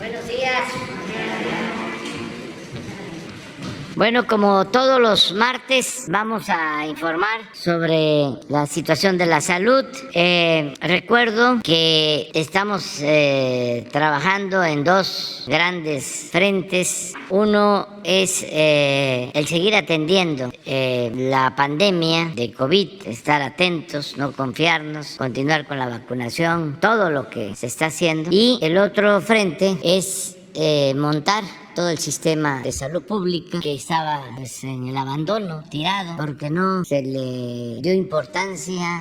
Buenos días. Bueno, como todos los martes, vamos a informar sobre la situación de la salud. Recuerdo que estamos trabajando en dos grandes frentes. Uno es el seguir atendiendo la pandemia de COVID, estar atentos, no confiarnos, continuar con la vacunación, todo lo que se está haciendo. Y el otro frente es montar todo el sistema de salud pública que estaba en el abandono, tirado, porque no se le dio importancia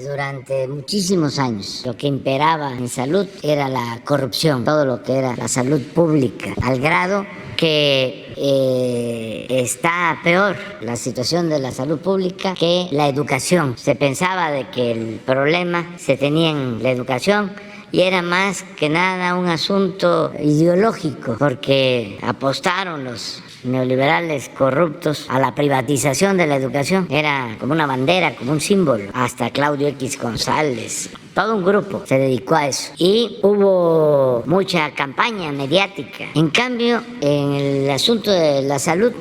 durante muchísimos años. Lo que imperaba en salud era la corrupción, todo lo que era la salud pública, al grado que está peor la situación de la salud pública que la educación. Se pensaba de que el problema se tenía en la educación, y era más que nada un asunto ideológico, porque apostaron los neoliberales corruptos a la privatización de la educación. Era como una bandera, como un símbolo. Hasta Claudio X González, todo un grupo se dedicó a eso. Y hubo mucha campaña mediática. En cambio, en el asunto de la salud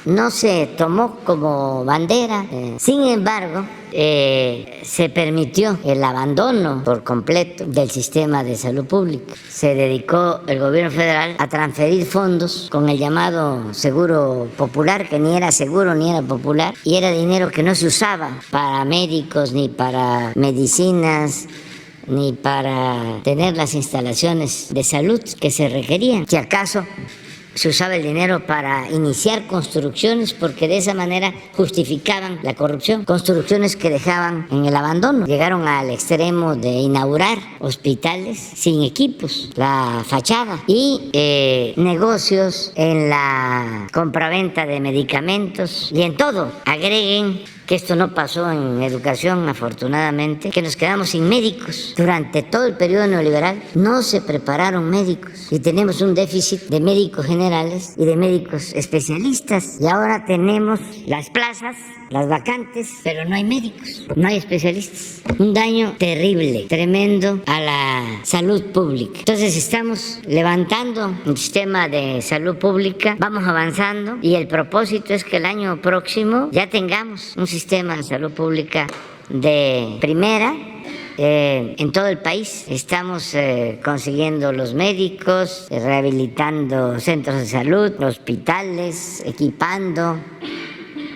no se tomó como bandera. Sin embargo, se permitió el abandono por completo del sistema de salud pública. Se dedicó el gobierno federal a transferir fondos con el llamado seguro popular, que ni era seguro ni era popular, y era dinero que no se usaba para médicos, ni para medicinas, ni para tener las instalaciones de salud que se requerían. Si acaso se usaba el dinero para iniciar construcciones, porque de esa manera justificaban la corrupción. Construcciones que dejaban en el abandono. Llegaron al extremo de inaugurar hospitales sin equipos, la fachada, y negocios en la compraventa de medicamentos y en todo. Agreguen que esto no pasó en educación, afortunadamente, que nos quedamos sin médicos. Durante todo el periodo neoliberal no se prepararon médicos y tenemos un déficit de médicos generales y de médicos especialistas. Y ahora tenemos las plazas, las vacantes, pero no hay médicos, no hay especialistas. Un daño terrible, tremendo a la salud pública. Entonces estamos levantando un sistema de salud pública, vamos avanzando, y el propósito es que el año próximo ya tengamos un sistema de salud pública de primera en todo el país. Estamos consiguiendo los médicos, rehabilitando centros de salud, hospitales, equipando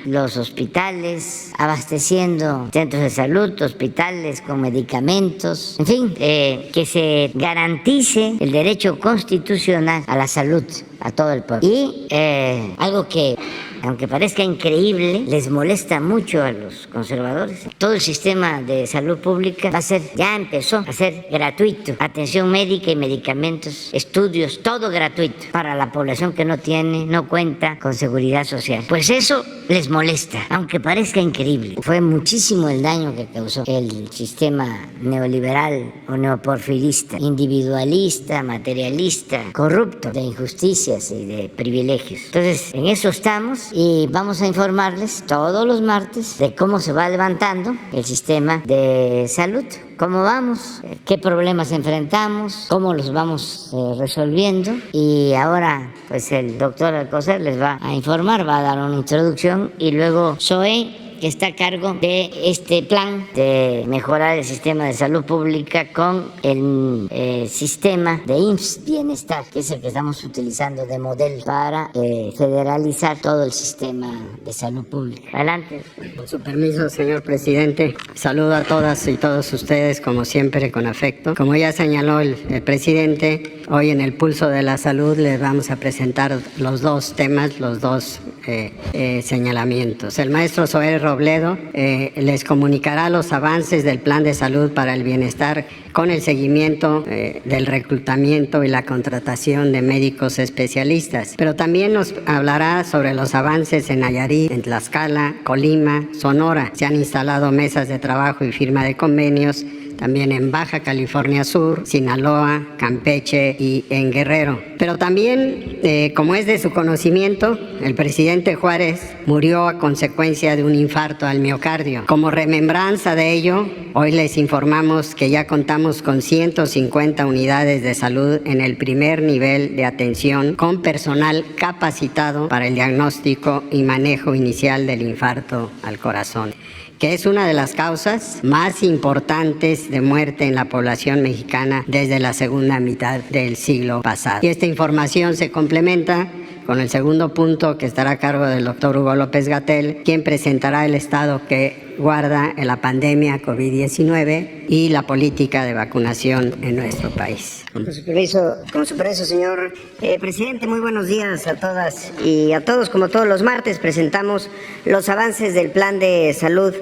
los hospitales, abasteciendo centros de salud, hospitales con medicamentos, en fin, que se garantice el derecho constitucional a la salud a todo el pueblo. Y algo que, aunque parezca increíble, les molesta mucho a los conservadores. Todo el sistema de salud pública ya empezó a ser gratuito. Atención médica y medicamentos, estudios, todo gratuito para la población que no cuenta con seguridad social. Pues eso les molesta, aunque parezca increíble. Fue muchísimo el daño que causó el sistema neoliberal o neoporfirista, individualista, materialista, corrupto, de injusticias y de privilegios. Entonces, en eso estamos. Y vamos a informarles todos los martes de cómo se va levantando el sistema de salud, cómo vamos, qué problemas enfrentamos, cómo los vamos resolviendo. Y ahora, pues el doctor Alcocer les va a informar, va a dar una introducción, y luego Zoe, que está a cargo de este plan de mejorar el sistema de salud pública con el sistema de IMSS Bienestar, que es el que estamos utilizando de modelo para federalizar todo el sistema de salud pública. Adelante. Con su permiso, señor presidente, saludo a todas y todos ustedes, como siempre, con afecto. Como ya señaló el presidente, hoy en el Pulso de la Salud les vamos a presentar los dos temas, los dos señalamientos. El maestro Zoé Robledo les comunicará los avances del Plan de Salud para el Bienestar con el seguimiento del reclutamiento y la contratación de médicos especialistas. Pero también nos hablará sobre los avances en Nayarit, en Tlaxcala, Colima, Sonora. Se han instalado mesas de trabajo y firma de convenios también en Baja California Sur, Sinaloa, Campeche y en Guerrero. Pero también, como es de su conocimiento, el presidente Juárez murió a consecuencia de un infarto al miocardio. Como remembranza de ello, hoy les informamos que ya contamos con 150 unidades de salud en el primer nivel de atención con personal capacitado para el diagnóstico y manejo inicial del infarto al corazón, que es una de las causas más importantes de muerte en la población mexicana desde la segunda mitad del siglo pasado. Y esta información se complementa con el segundo punto, que estará a cargo del doctor Hugo López-Gatell, quien presentará el estado que guarda en la pandemia COVID-19 y la política de vacunación en nuestro país. Con su permiso, señor presidente, muy buenos días a todas y a todos. Como todos los martes, presentamos los avances del Plan de Salud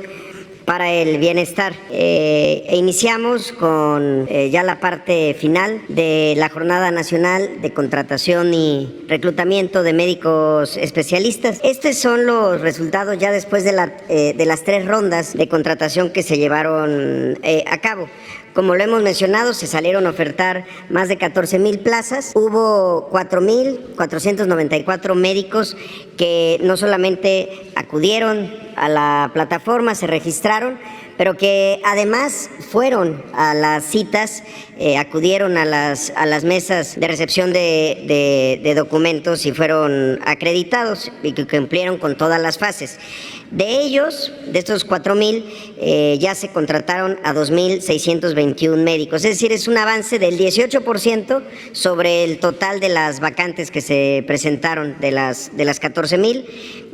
para el Bienestar. Iniciamos con ya la parte final de la Jornada Nacional de Contratación y Reclutamiento de Médicos Especialistas. Estos son los resultados ya después de las 3 rondas de contratación que se llevaron a cabo. Como lo hemos mencionado, se salieron a ofertar más de 14,000 plazas. Hubo 4,494 médicos que no solamente acudieron a la plataforma, se registraron, pero que además fueron a las citas, acudieron a las mesas de recepción de documentos y fueron acreditados y que cumplieron con todas las fases. De ellos, de estos 4,000, ya se contrataron a 2,621 médicos. Es decir, es un avance del 18% sobre el total de las vacantes que se presentaron de las 14,000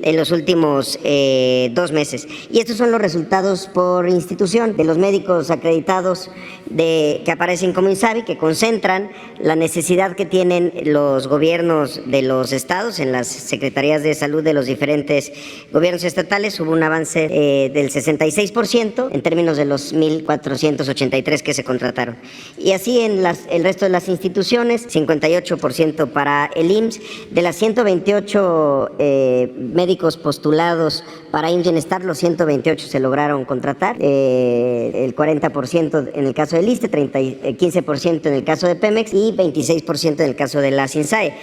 en los últimos 2 meses. Y estos son los resultados por institución de los médicos acreditados que aparecen como INSABI, que concentran la necesidad que tienen los gobiernos de los estados en las secretarías de salud de los diferentes gobiernos estatales. Hubo un avance del 66% en términos de los 1,483 que se contrataron. Y así en el resto de las instituciones, 58% para el IMSS. De las 128 médicos postulados para IMSS Bienestar, los 128 se lograron contratar, el 40% en el caso del ISSSTE, 15% en el caso de Pemex y 26% en el caso de la SINSAE.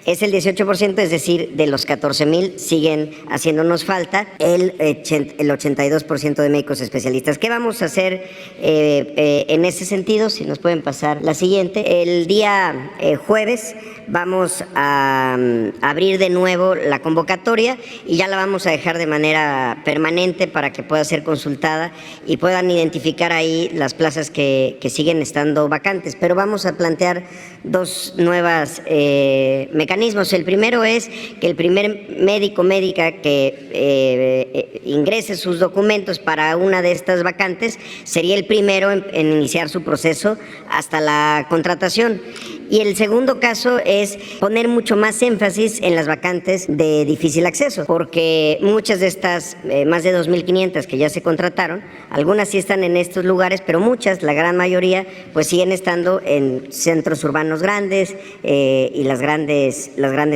Es el 18%, es decir, de los 14,000 siguen haciéndonos falta el 82% de médicos especialistas. ¿Qué vamos a hacer en ese sentido? Si nos pueden pasar la siguiente. El día jueves vamos a abrir de nuevo la convocatoria y ya la vamos a dejar de manera permanente para que pueda ser consultada y puedan identificar ahí las plazas que siguen estando vacantes. Pero vamos a plantear 2 nuevas mecanismos. El primero es que el primer médico o médica que ingrese sus documentos para una de estas vacantes sería el primero en iniciar su proceso hasta la contratación. Y el segundo caso es poner mucho más énfasis en las vacantes de difícil acceso, porque muchas de estas, más de 2,500 que ya se contrataron, algunas sí están en estos lugares, pero muchas, la gran mayoría, pues siguen estando en centros urbanos grandes y las grandes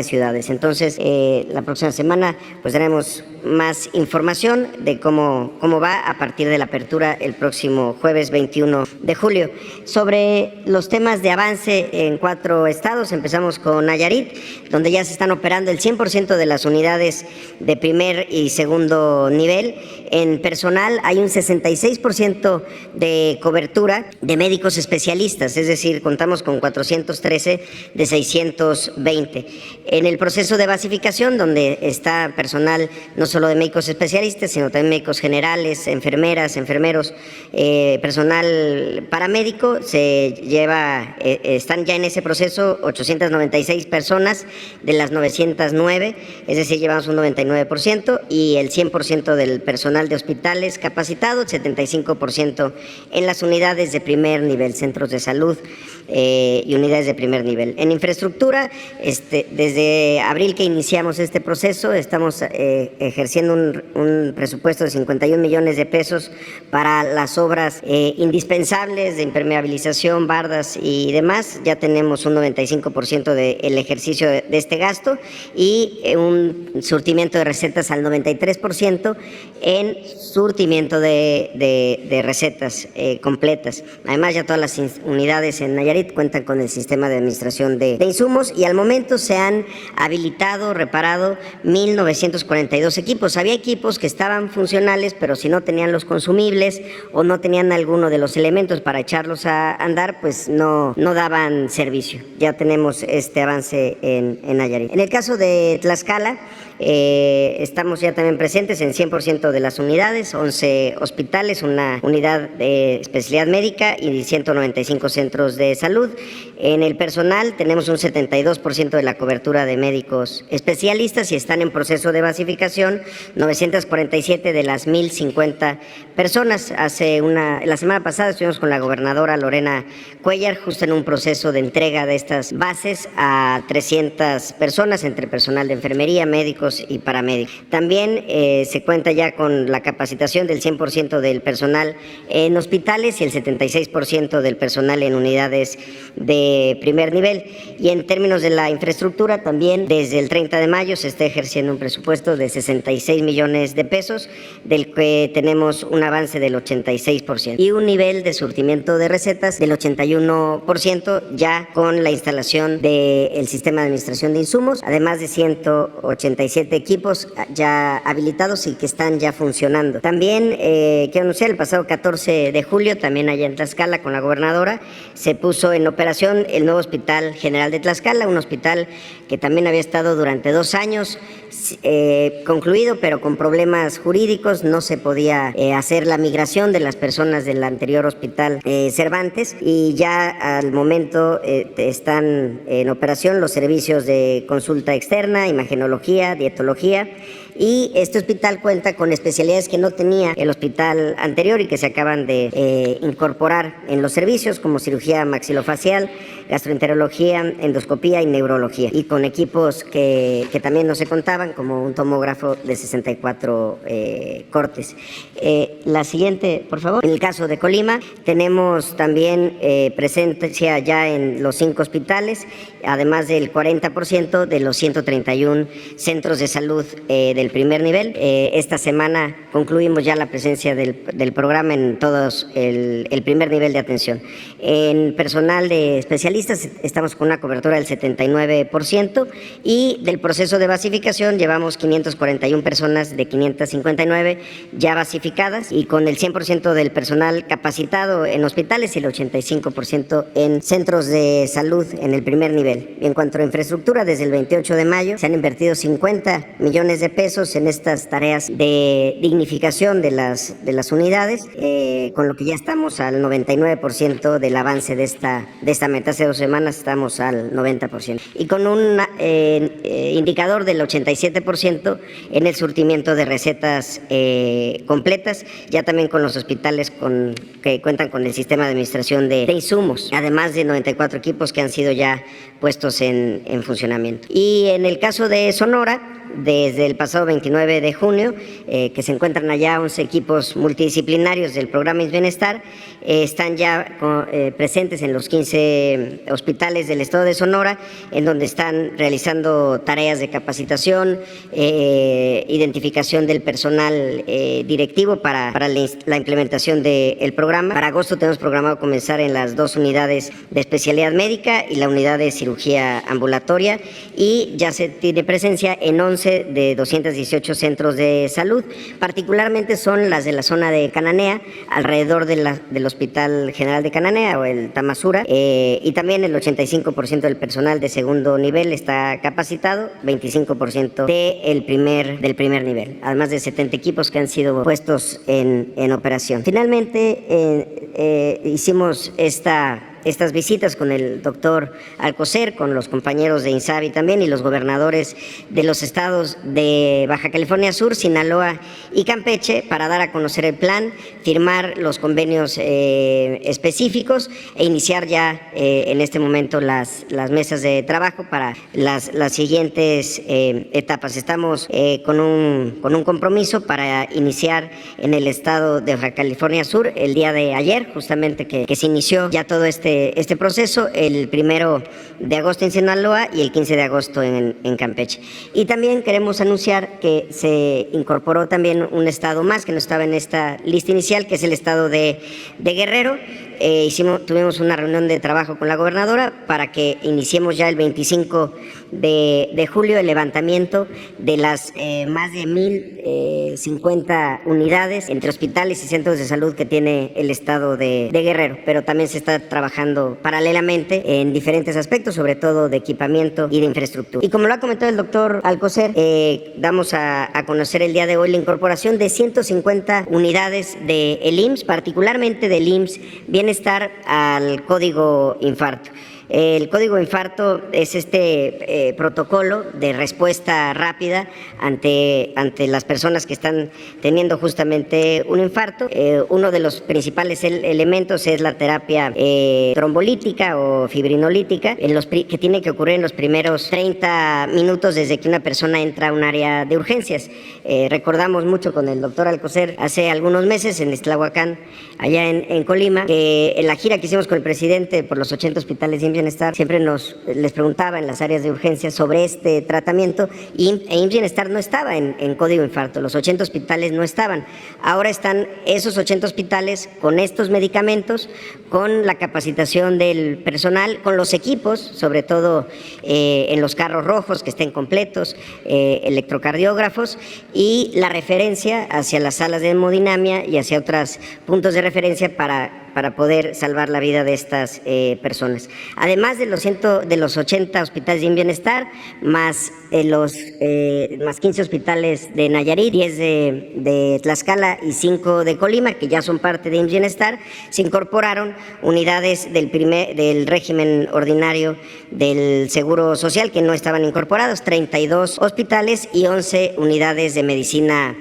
ciudades. Entonces, la próxima semana pues tenemos más información de cómo va a partir de la apertura el próximo jueves 21 de julio. Sobre los temas de avance en 4 estados, empezamos con Nayarit, donde ya se están operando el 100% de las unidades de primer y segundo nivel. En personal hay un 66% de cobertura de médicos especialistas, es decir, contamos con 413 de 620. En el proceso de basificación, donde está personal no solo de médicos especialistas, sino también médicos generales, enfermeras, enfermeros, personal paramédico, están ya en ese proceso 896 personas de las 909, es decir, llevamos un 99%, y el 100% del personal de hospitales capacitado, 75% en las unidades de primer nivel, centros de salud y unidades de primer nivel. En infraestructura desde abril que iniciamos este proceso, estamos ejerciendo un presupuesto de 51 millones de pesos para las obras indispensables de impermeabilización, bardas y demás. Ya tenemos un 95% del ejercicio de este gasto y un surtimiento de recetas al 93% en surtimiento de recetas completas. Además, ya todas las unidades en Nayarit cuentan con el sistema de administración de insumos y al momento se han habilitado, reparado 1,942 equipos. Había equipos que estaban funcionales, pero si no tenían los consumibles o no tenían alguno de los elementos para echarlos a andar, pues no daban servicio. Ya tenemos este avance en Nayarit. En el caso de Tlaxcala, estamos ya también presentes en 100% de las unidades, 11 hospitales, una unidad de especialidad médica y 195 centros de salud. En el personal tenemos un 72% de la cobertura de médicos especialistas y están en proceso de basificación 947 de las 1,050 personas. La semana pasada estuvimos con la gobernadora Lorena Cuellar justo en un proceso de entrega de estas bases a 300 personas entre personal de enfermería, médicos y paramédicos. También se cuenta ya con la capacitación del 100% del personal en hospitales y el 76% del personal en unidades de primer nivel. Y en términos de la infraestructura, también desde el 30 de mayo se está ejerciendo un presupuesto de 66 millones de pesos, del que tenemos un avance del 86% y un nivel de surtimiento de recetas del 81% ya con la instalación del sistema de administración de insumos, además de 187 equipos ya habilitados y que están ya funcionando. También quiero anunciar, el pasado 14 de julio, también allá en Tlaxcala con la gobernadora, se puso en operación el nuevo Hospital General de Tlaxcala, un hospital que también había estado durante 2 años concluido, pero con problemas jurídicos. No se podía hacer la migración de las personas del anterior hospital Cervantes y ya al momento están en operación los servicios de consulta externa, imagenología, dietología. Y este hospital cuenta con especialidades que no tenía el hospital anterior y que se acaban de incorporar en los servicios, como cirugía maxilofacial, gastroenterología, endoscopía y neurología, y con equipos que también no se contaban, como un tomógrafo de 64 cortes. La siguiente, por favor. En el caso de Colima, tenemos también presencia ya en los 5 hospitales, además del 40% de los 131 centros de salud del primer nivel. Esta semana concluimos ya la presencia del programa en todos el primer nivel de atención. En personal de especialistas estamos con una cobertura del 79% y del proceso de basificación llevamos 541 personas de 559 ya basificadas y con el 100% del personal capacitado en hospitales y el 85% en centros de salud en el primer nivel. En cuanto a infraestructura, desde el 28 de mayo se han invertido 50 millones de pesos en estas tareas de dignificación de las unidades, con lo que ya estamos al 99% del avance de esta meta. Hace 2 semanas estamos al 90% y con un indicador del 87% en el surtimiento de recetas completas, ya también con los hospitales que cuentan con el sistema de administración de insumos, además de 94 equipos que han sido ya puestos en funcionamiento. Y en el caso de Sonora, desde el pasado 29 de junio, que se encuentran allá 11 equipos multidisciplinarios del programa Bienestar, están ya presentes en los 15 hospitales del estado de Sonora, en donde están realizando tareas de capacitación, identificación del personal directivo para la implementación del programa. Para agosto tenemos programado comenzar en las 2 unidades de especialidad médica y la unidad de cirugía ambulatoria, y ya se tiene presencia en 11 de 218 de salud, particularmente son las de la zona de Cananea, alrededor del Hospital General de Cananea o el Tamazura, y también el 85% del personal de segundo nivel está capacitado, 25% del primer nivel, además de 70 equipos que han sido puestos en operación. Finalmente, hicimos esta estas visitas con el doctor Alcocer, con los compañeros de INSABI también y los gobernadores de los estados de Baja California Sur, Sinaloa y Campeche, para dar a conocer el plan, firmar los convenios específicos e iniciar ya en este momento las mesas de trabajo para las siguientes etapas. Estamos con un compromiso para iniciar en el estado de Baja California Sur el día de ayer, justamente que se inició ya todo este proceso, el 1 de agosto en Sinaloa y el 15 de agosto en Campeche. Y también queremos anunciar que se incorporó también un estado más que no estaba en esta lista inicial, que es el estado de Guerrero. Tuvimos una reunión de trabajo con la gobernadora para que iniciemos ya el 25 de julio el levantamiento de las más de 1,050 unidades entre hospitales y centros de salud que tiene el estado de Guerrero, pero también se está trabajando paralelamente en diferentes aspectos, sobre todo de equipamiento y de infraestructura. Y como lo ha comentado el doctor Alcocer, damos a conocer el día de hoy la incorporación de 150 unidades del IMSS, particularmente del IMSS Bienestar, al Código Infarto. El Código Infarto es este protocolo de respuesta rápida ante las personas que están teniendo justamente un infarto. Uno de los principales elementos es la terapia trombolítica o fibrinolítica, que tiene que ocurrir en los primeros 30 minutos desde que una persona entra a un área de urgencias. Recordamos mucho con el doctor Alcocer hace algunos meses en Iztlahuacán, allá en Colima, que en la gira que hicimos con el presidente por los 80 hospitales de Bienestar, siempre les preguntaba en las áreas de urgencia sobre este tratamiento e IMSS Bienestar no estaba en Código Infarto, los 80 hospitales no estaban. Ahora están esos 80 hospitales con estos medicamentos, con la capacitación del personal, con los equipos, sobre todo en los carros rojos que estén completos, electrocardiógrafos y la referencia hacia las salas de hemodinamia y hacia otros puntos de referencia para poder salvar la vida de estas personas. Además de los 80 hospitales de Bienestar, más 15 hospitales de Nayarit, 10 de Tlaxcala y 5 de Colima, que ya son parte de Bienestar, se incorporaron unidades del régimen ordinario del Seguro Social que no estaban incorporados, 32 hospitales y 11 unidades de medicina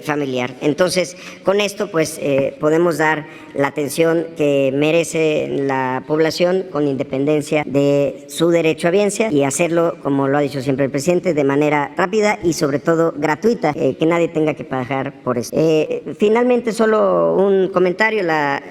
familiar. Entonces, con esto pues podemos dar la atención que merece la población con independencia de su derecho a biencia y hacerlo, como lo ha dicho siempre el presidente, de manera rápida y sobre todo gratuita, que nadie tenga que pagar por eso. Finalmente, solo un comentario.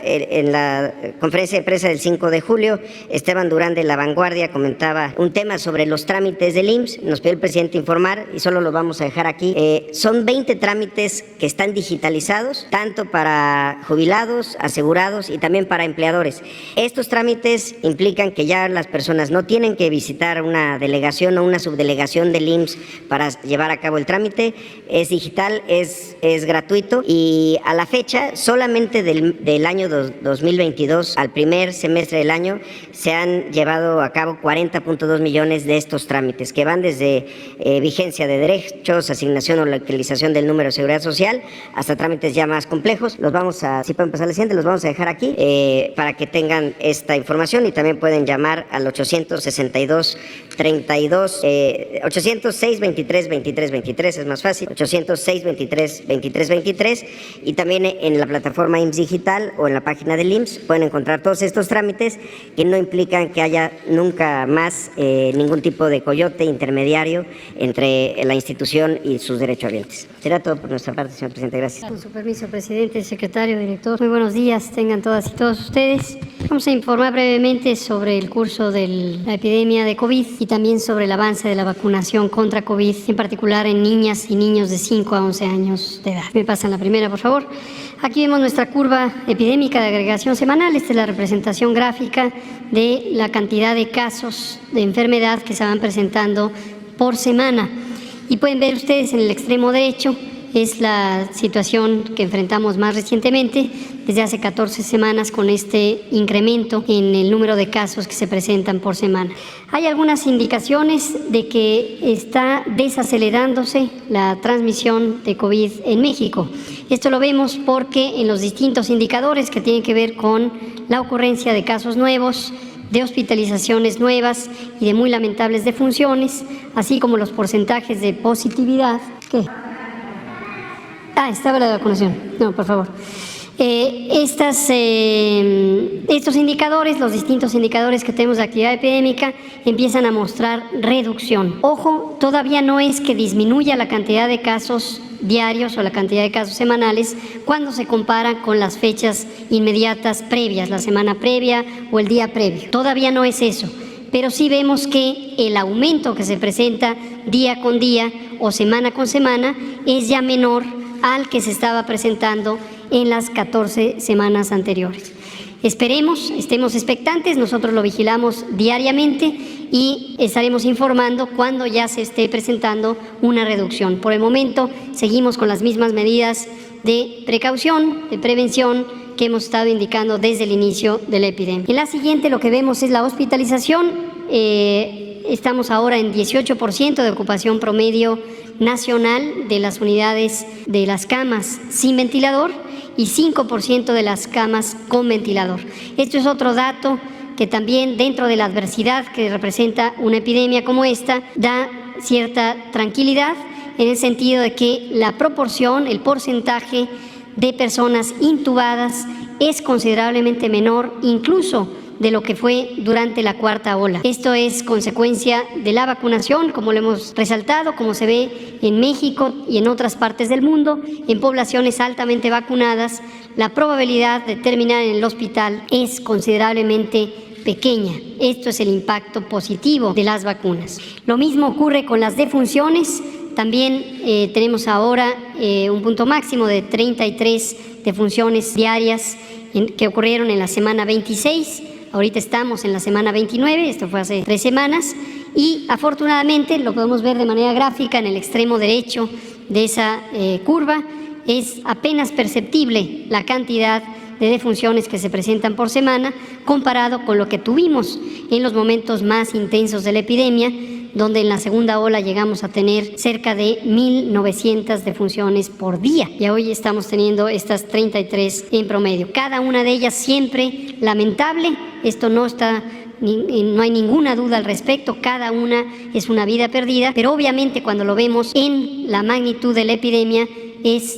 En la conferencia de prensa del 5 de julio, Esteban Durán de La Vanguardia comentaba un tema sobre los trámites del IMSS. Nos pidió el presidente informar y solo lo vamos a dejar aquí. Son 20 trámites que están digitalizados, tanto para jubilados, asegurados y también para empleadores. Estos trámites implican que ya las personas no tienen que visitar una delegación o una subdelegación del IMSS para llevar a cabo el trámite. Es digital, es gratuito y a la fecha solamente del año 2022 al primer semestre del año se han llevado a cabo 40.2 millones de estos trámites que van desde vigencia de derechos, asignación o localización del número de seguridad social hasta trámites ya más complejos. Si pueden pasar al siguiente, los vamos a dejar aquí para que tengan esta información y también pueden llamar al 806-23-23-23, es más fácil, 806-23-23-23 y también en la plataforma IMSS Digital o en la página del IMSS pueden encontrar todos estos trámites que no implican que haya nunca más ningún tipo de coyote intermediario entre la institución y sus derechohabientes. Será todo por nuestra parte, señor presidente. Gracias. Con su permiso, presidente, secretario, director. Muy buenos días, tengan todas y todos ustedes. Vamos a informar brevemente sobre el curso de la epidemia de COVID y también sobre el avance de la vacunación contra COVID, en particular en niñas y niños de 5 a 11 años de edad. Me pasan la primera, por favor. Aquí vemos nuestra curva epidémica de agregación semanal. Esta es la representación gráfica de la cantidad de casos de enfermedad que se van presentando por semana. Y pueden ver ustedes en el extremo derecho es la situación que enfrentamos más recientemente, desde hace 14 semanas, con este incremento en el número de casos que se presentan por semana. Hay algunas indicaciones de que está desacelerándose la transmisión de COVID en México. Esto lo vemos porque en los distintos indicadores que tienen que ver con la ocurrencia de casos nuevos, de hospitalizaciones nuevas y de muy lamentables defunciones, así como los porcentajes de positividad. ¿Qué? Estaba la vacunación. No, por favor. Estos indicadores, los distintos indicadores que tenemos de actividad epidémica, empiezan a mostrar reducción. Ojo, todavía no es que disminuya la cantidad de casos diarios o la cantidad de casos semanales cuando se compara con las fechas inmediatas previas, la semana previa o el día previo. Todavía no es eso, pero sí vemos que el aumento que se presenta día con día o semana con semana es ya menor al que se estaba presentando en las 14 semanas anteriores. Estemos expectantes, nosotros lo vigilamos diariamente y estaremos informando cuando ya se esté presentando una reducción. Por el momento seguimos con las mismas medidas de precaución, de prevención que hemos estado indicando desde el inicio de la epidemia. En la siguiente lo que vemos es la hospitalización. Estamos ahora en 18% de ocupación promedio nacional de las unidades de las camas sin ventilador y 5% de las camas con ventilador. Esto es otro dato que también dentro de la adversidad que representa una epidemia como esta da cierta tranquilidad en el sentido de que la proporción, el porcentaje de personas intubadas es considerablemente menor incluso de lo que fue durante la cuarta ola. Esto es consecuencia de la vacunación, como lo hemos resaltado, como se ve en México y en otras partes del mundo. En poblaciones altamente vacunadas, la probabilidad de terminar en el hospital es considerablemente pequeña. Esto es el impacto positivo de las vacunas. Lo mismo ocurre con las defunciones. También tenemos ahora un punto máximo de 33 defunciones diarias que ocurrieron en la semana 26. Ahorita estamos en la semana 29, esto fue hace 3 semanas, y afortunadamente lo podemos ver de manera gráfica en el extremo derecho de esa curva. Es apenas perceptible la cantidad de defunciones que se presentan por semana comparado con lo que tuvimos en los momentos más intensos de la epidemia, donde en la segunda ola llegamos a tener cerca de 1,900 defunciones por día. Y hoy estamos teniendo estas 33 en promedio. Cada una de ellas siempre lamentable. Esto no hay ninguna duda al respecto. Cada una es una vida perdida. Pero obviamente cuando lo vemos en la magnitud de la epidemia es,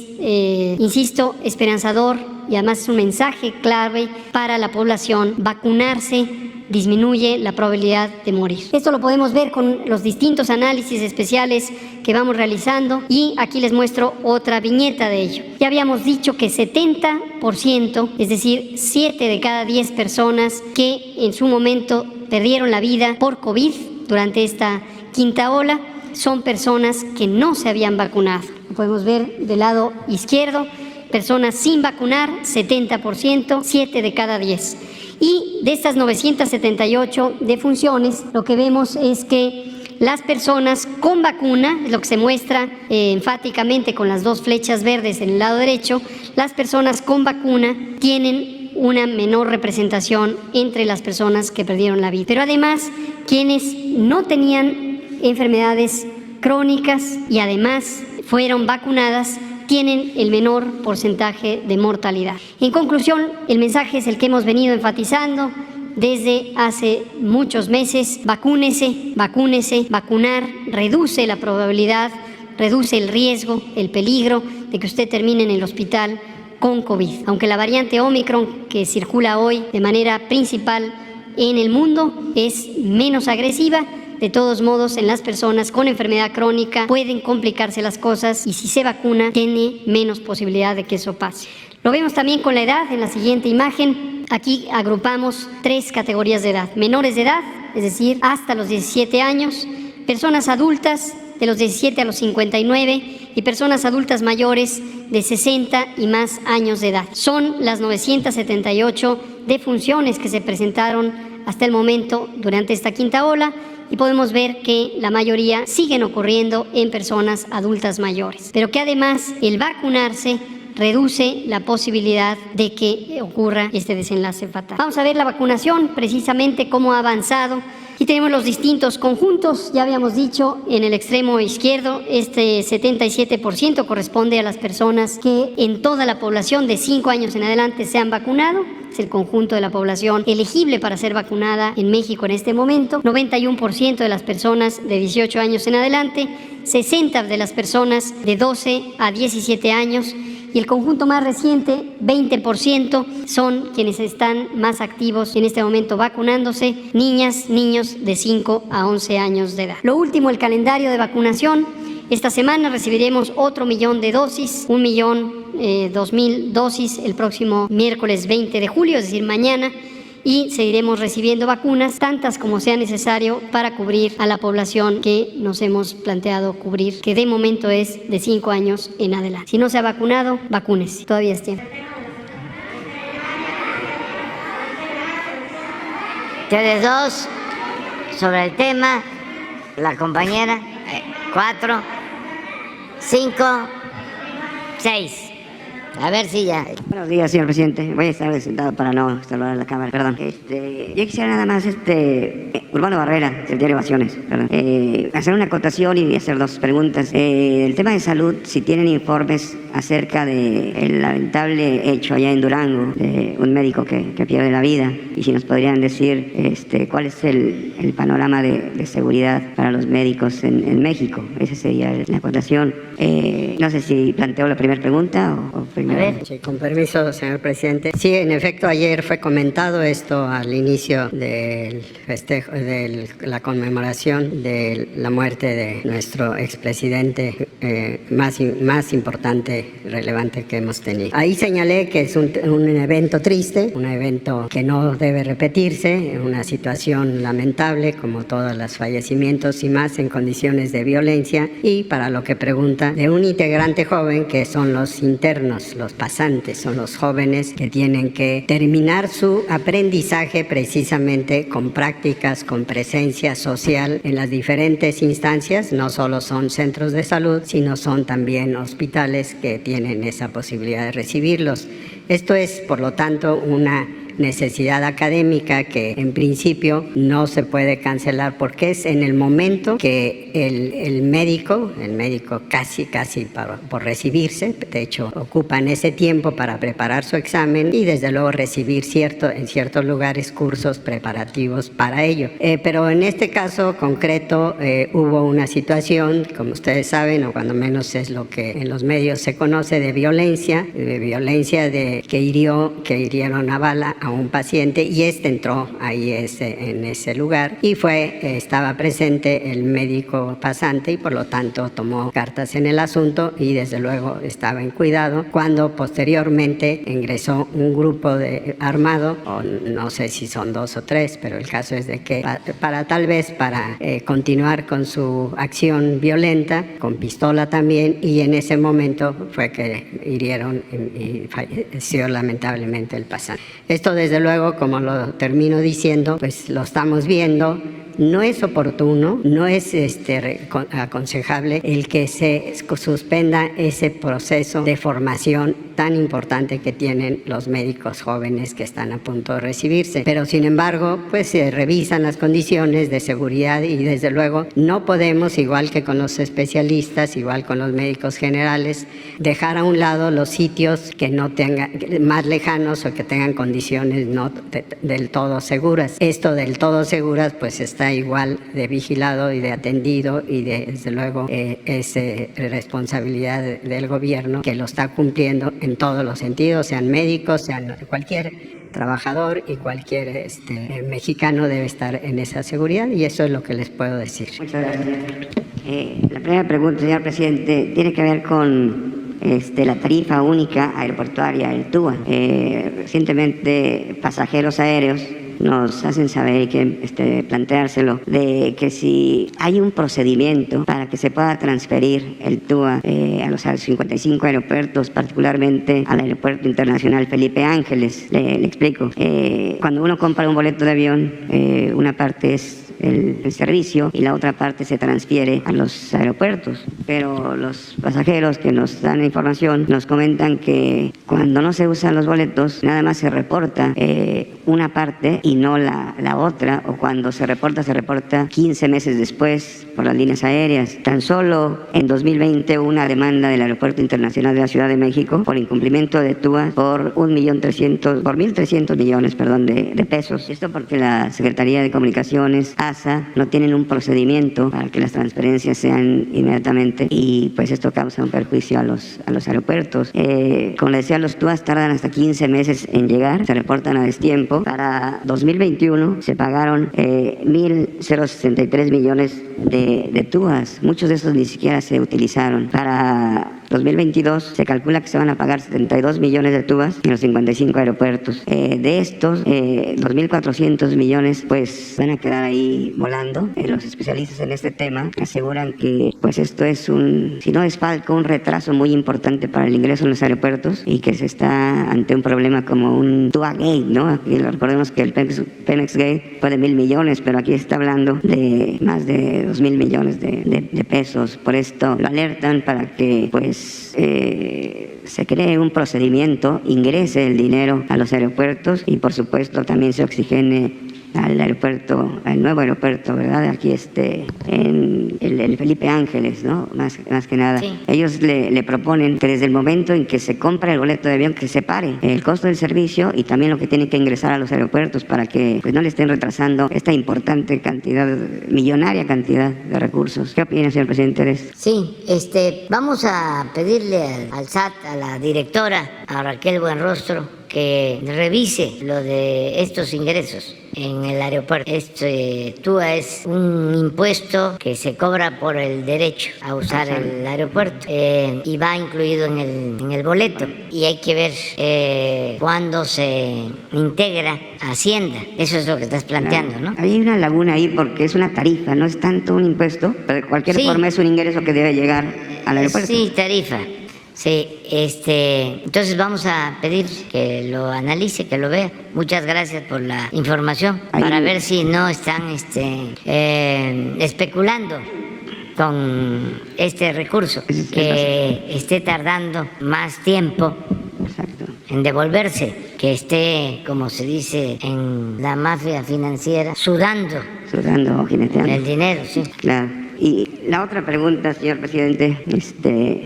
insisto, esperanzador y además es un mensaje clave para la población. Vacunarse disminuye la probabilidad de morir. Esto lo podemos ver con los distintos análisis especiales que vamos realizando y aquí les muestro otra viñeta de ello. Ya habíamos dicho que 70%, es decir, 7 de cada 10 personas que en su momento perdieron la vida por COVID durante esta quinta ola, son personas que no se habían vacunado. Lo podemos ver del lado izquierdo, personas sin vacunar, 70%, 7 de cada 10. Y de estas 978 defunciones, lo que vemos es que las personas con vacuna, lo que se muestra enfáticamente con las 2 flechas verdes en el lado derecho, las personas con vacuna tienen una menor representación entre las personas que perdieron la vida. Pero además, quienes no tenían enfermedades crónicas y además fueron vacunadas, tienen el menor porcentaje de mortalidad. En conclusión, el mensaje es el que hemos venido enfatizando desde hace muchos meses: vacúnese, vacúnese. Vacunar reduce la probabilidad, reduce el riesgo, el peligro de que usted termine en el hospital con COVID. Aunque la variante Omicron que circula hoy de manera principal en el mundo es menos agresiva, de todos modos, en las personas con enfermedad crónica pueden complicarse las cosas y si se vacuna tiene menos posibilidad de que eso pase. Lo vemos también con la edad en la siguiente imagen. Aquí agrupamos 3 categorías de edad: menores de edad, es decir, hasta los 17 años, personas adultas de los 17 a los 59 y personas adultas mayores de 60 y más años de edad. Son las 978 defunciones que se presentaron hasta el momento durante esta quinta ola y podemos ver que la mayoría siguen ocurriendo en personas adultas mayores, pero que además el vacunarse reduce la posibilidad de que ocurra este desenlace fatal. Vamos a ver la vacunación, precisamente cómo ha avanzado Y tenemos los distintos conjuntos, ya habíamos dicho, en el extremo izquierdo, este 77% corresponde a las personas que en toda la población de 5 años en adelante se han vacunado. Es el conjunto de la población elegible para ser vacunada en México en este momento. 91% de las personas de 18 años en adelante, 60% de las personas de 12 a 17 años, y el conjunto más reciente, 20%, son quienes están más activos en este momento vacunándose, niñas, niños de 5 a 11 años de edad. Lo último, el calendario de vacunación. Esta semana recibiremos otro 1.000.000 de dosis, 1.002.000 dosis el próximo miércoles 20 de julio, es decir, mañana, y seguiremos recibiendo vacunas, tantas como sea necesario, para cubrir a la población que nos hemos planteado cubrir, que de momento es de 5 años en adelante. Si no se ha vacunado, vacúnese, todavía es tiempo. Ustedes dos, sobre el tema, la compañera, 4, 5, 6. A ver si ya. Buenos días, señor presidente. Voy a estar sentado para no saludar a la cámara, perdón. Yo quisiera nada más, Urbano Barrera, del diario Ovaciones, hacer una acotación y hacer 2 preguntas. El tema de salud, si tienen informes acerca del lamentable hecho allá en Durango, de un médico que pierde la vida, y si nos podrían decir cuál es el panorama de seguridad para los médicos en México. Esa sería la acotación. No sé si planteo la primera pregunta o primero. Sí, con permiso, señor presidente. Sí, en efecto, ayer fue comentado esto al inicio del festejo, de la conmemoración de la muerte de nuestro expresidente más importante, relevante que hemos tenido. Ahí señalé que es un evento triste, un evento que no debe repetirse, una situación lamentable como todos los fallecimientos y más en condiciones de violencia, y para lo que pregunta de un integrante joven que son los internos, los pasantes, son los jóvenes que tienen que terminar su aprendizaje precisamente con prácticas, con presencia social en las diferentes instancias. No solo son centros de salud, sino son también hospitales que tienen esa posibilidad de recibirlos. Esto es, por lo tanto, una necesidad académica que en principio no se puede cancelar, porque es en el momento que el médico casi por recibirse, de hecho ocupan ese tiempo para preparar su examen y desde luego recibir en ciertos lugares cursos preparativos para ello. Pero en este caso concreto hubo una situación, como ustedes saben, o cuando menos es lo que en los medios se conoce, de violencia que hirieron a bala a un paciente, y entró ahí en ese lugar, y estaba presente el médico pasante y por lo tanto tomó cartas en el asunto y desde luego estaba en cuidado cuando posteriormente ingresó un grupo armado, o no sé si son 2 o 3, pero el caso es de que para continuar con su acción violenta, con pistola también, y en ese momento fue que hirieron y falleció lamentablemente el pasante. Esto desde luego, como lo termino diciendo, pues lo estamos viendo. No es oportuno, no es aconsejable el que se suspenda ese proceso de formación tan importante que tienen los médicos jóvenes que están a punto de recibirse. Pero sin embargo, pues se revisan las condiciones de seguridad y desde luego no podemos, igual que con los especialistas, igual con los médicos generales, dejar a un lado los sitios que no tengan, más lejanos o que tengan condiciones no del todo seguras. Esto del todo seguras pues está igual de vigilado y de atendido, y desde luego es responsabilidad del gobierno, que lo está cumpliendo en todos los sentidos, sean médicos, sean cualquier trabajador, y cualquier mexicano debe estar en esa seguridad, y eso es lo que les puedo decir. Muchas gracias. La primera pregunta, señor presidente, tiene que ver con la tarifa única aeroportuaria, el TUA. Recientemente pasajeros aéreos nos hacen saber, y que planteárselo, de que si hay un procedimiento para que se pueda transferir el TUA a los 55 aeropuertos, particularmente al Aeropuerto Internacional Felipe Ángeles. Le explico. Cuando uno compra un boleto de avión, una parte es el servicio y la otra parte se transfiere a los aeropuertos. Pero los pasajeros que nos dan información nos comentan que cuando no se usan los boletos, nada más se reporta una parte y no la otra, o cuando se reporta 15 meses después por las líneas aéreas. Tan solo en 2020 hubo una demanda del Aeropuerto Internacional de la Ciudad de México por incumplimiento de TUA por 1.300 millones de pesos. Esto porque la Secretaría de Comunicaciones, ASA, no tienen un procedimiento para que las transferencias sean inmediatamente, y pues esto causa un perjuicio a los aeropuertos. Como les decía, los TUAs tardan hasta 15 meses en llegar, se reportan a destiempo. Para 2021 se pagaron 1.063 millones de TUAs. Muchos de esos ni siquiera se utilizaron. Para 2022 se calcula que se van a pagar 72 millones de TUAs en los 55 aeropuertos. De estos, 2.400 millones pues van a quedar ahí volando. Los especialistas en este tema aseguran que pues esto es si no es falco, un retraso muy importante para el ingreso en los aeropuertos, y que se está ante un problema como un TUA Gate, ¿no? Aquí recordemos que el Pemex Gate fue de 1.000 millones, pero aquí está hablando de más de 2.000 millones de pesos. Por esto lo alertan para que pues se cree un procedimiento, ingrese el dinero a los aeropuertos y por supuesto también se oxigene al aeropuerto, al nuevo aeropuerto, ¿verdad? Aquí en el Felipe Ángeles, ¿no? Más que nada. Sí. Ellos le proponen que desde el momento en que se compra el boleto de avión, que se pare el costo del servicio y también lo que tiene que ingresar a los aeropuertos para que pues no le estén retrasando esta importante millonaria cantidad de recursos. ¿Qué opina, señor presidente? Sí, vamos a pedirle al SAT, a la directora, a Raquel Buenrostro, que revise lo de estos ingresos en el aeropuerto. TUA es un impuesto que se cobra por el derecho a usar el aeropuerto y va incluido en el boleto, y hay que ver cuándo se integra Hacienda. Eso es lo que estás planteando, ¿no? Hay una laguna ahí porque es una tarifa, no es tanto un impuesto, pero de cualquier forma es un ingreso que debe llegar al aeropuerto. Sí, tarifa. Sí, entonces vamos a pedir que lo analice, que lo vea. Muchas gracias por la información, para ver si no están especulando con este recurso, que esté tardando más tiempo en devolverse, que esté, como se dice en la mafia financiera, sudando, jineteando el dinero, sí. Claro. Y la otra pregunta, señor presidente,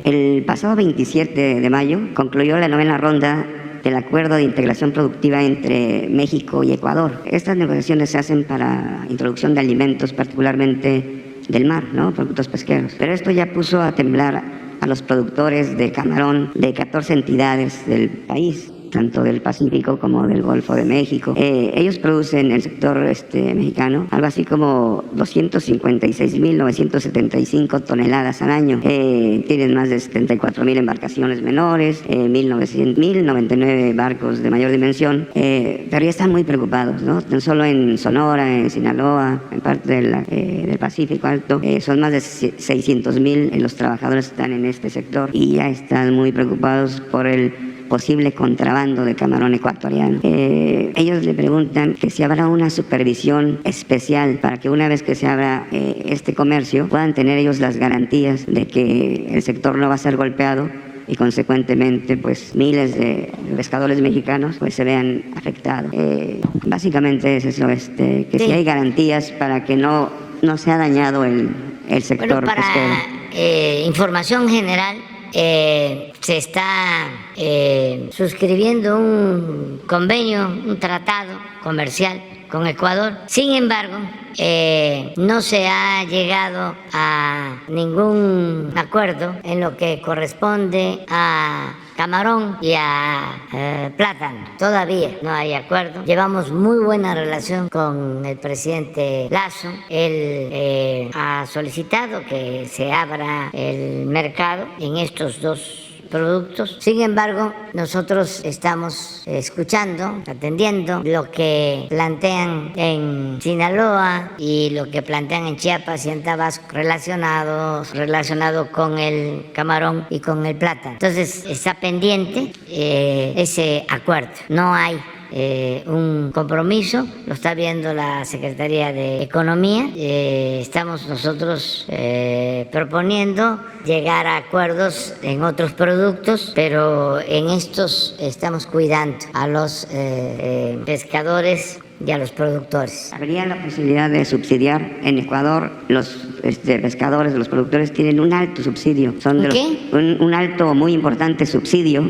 el pasado 27 de mayo concluyó la 9ª ronda del Acuerdo de Integración Productiva entre México y Ecuador. Estas negociaciones se hacen para introducción de alimentos, particularmente del mar, ¿no? Productos pesqueros. Pero esto ya puso a temblar a los productores de camarón de 14 entidades del país, tanto del Pacífico como del Golfo de México. Ellos producen, el sector mexicano, algo así como 256.975 toneladas al año. Tienen más de 74.000 embarcaciones menores, 1.099 barcos de mayor dimensión, pero ya están muy preocupados, ¿no? Tan solo en Sonora, en Sinaloa, en parte del Pacífico Alto, son más de 600.000 los trabajadores que están en este sector, y ya están muy preocupados por el posible contrabando de camarón ecuatoriano. Ellos le preguntan que si habrá una supervisión especial para que una vez que se abra este comercio puedan tener ellos las garantías de que el sector no va a ser golpeado y consecuentemente pues miles de pescadores mexicanos pues se vean afectados. Básicamente es eso, que sí. Si hay garantías para que no sea dañado el sector pesquero. Información general, se está suscribiendo un convenio, un tratado comercial con Ecuador. Sin embargo, no se ha llegado a ningún acuerdo en lo que corresponde a camarón y a plátano. Todavía no hay acuerdo. Llevamos muy buena relación con el presidente Lasso. Él ha solicitado que se abra el mercado en estos dos productos. Sin embargo, nosotros estamos escuchando, atendiendo lo que plantean en Sinaloa y lo que plantean en Chiapas y en Tabasco relacionado con el camarón y con el plátano. Entonces está pendiente ese acuerdo. No hay un compromiso, lo está viendo la Secretaría de Economía. Estamos nosotros proponiendo llegar a acuerdos en otros productos, pero en estos estamos cuidando a los pescadores y a los productores. ¿Habría la posibilidad de subsidiar? En Ecuador los pescadores, los productores tienen un alto subsidio, son de un alto, muy importante subsidio,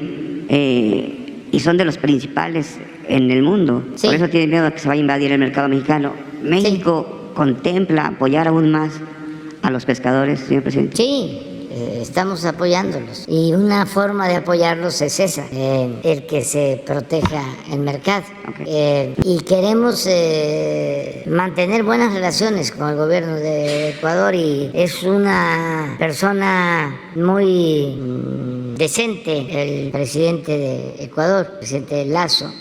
y son de los principales en el mundo. Sí. Por eso tienen miedo de que se vaya a invadir el mercado mexicano. ¿México contempla apoyar aún más a los pescadores, señor presidente? Sí. Estamos apoyándolos y una forma de apoyarlos es esa, el que se proteja el mercado. Okay. Y queremos mantener buenas relaciones con el gobierno de Ecuador, y es una persona muy decente el presidente de Ecuador, el presidente Lasso.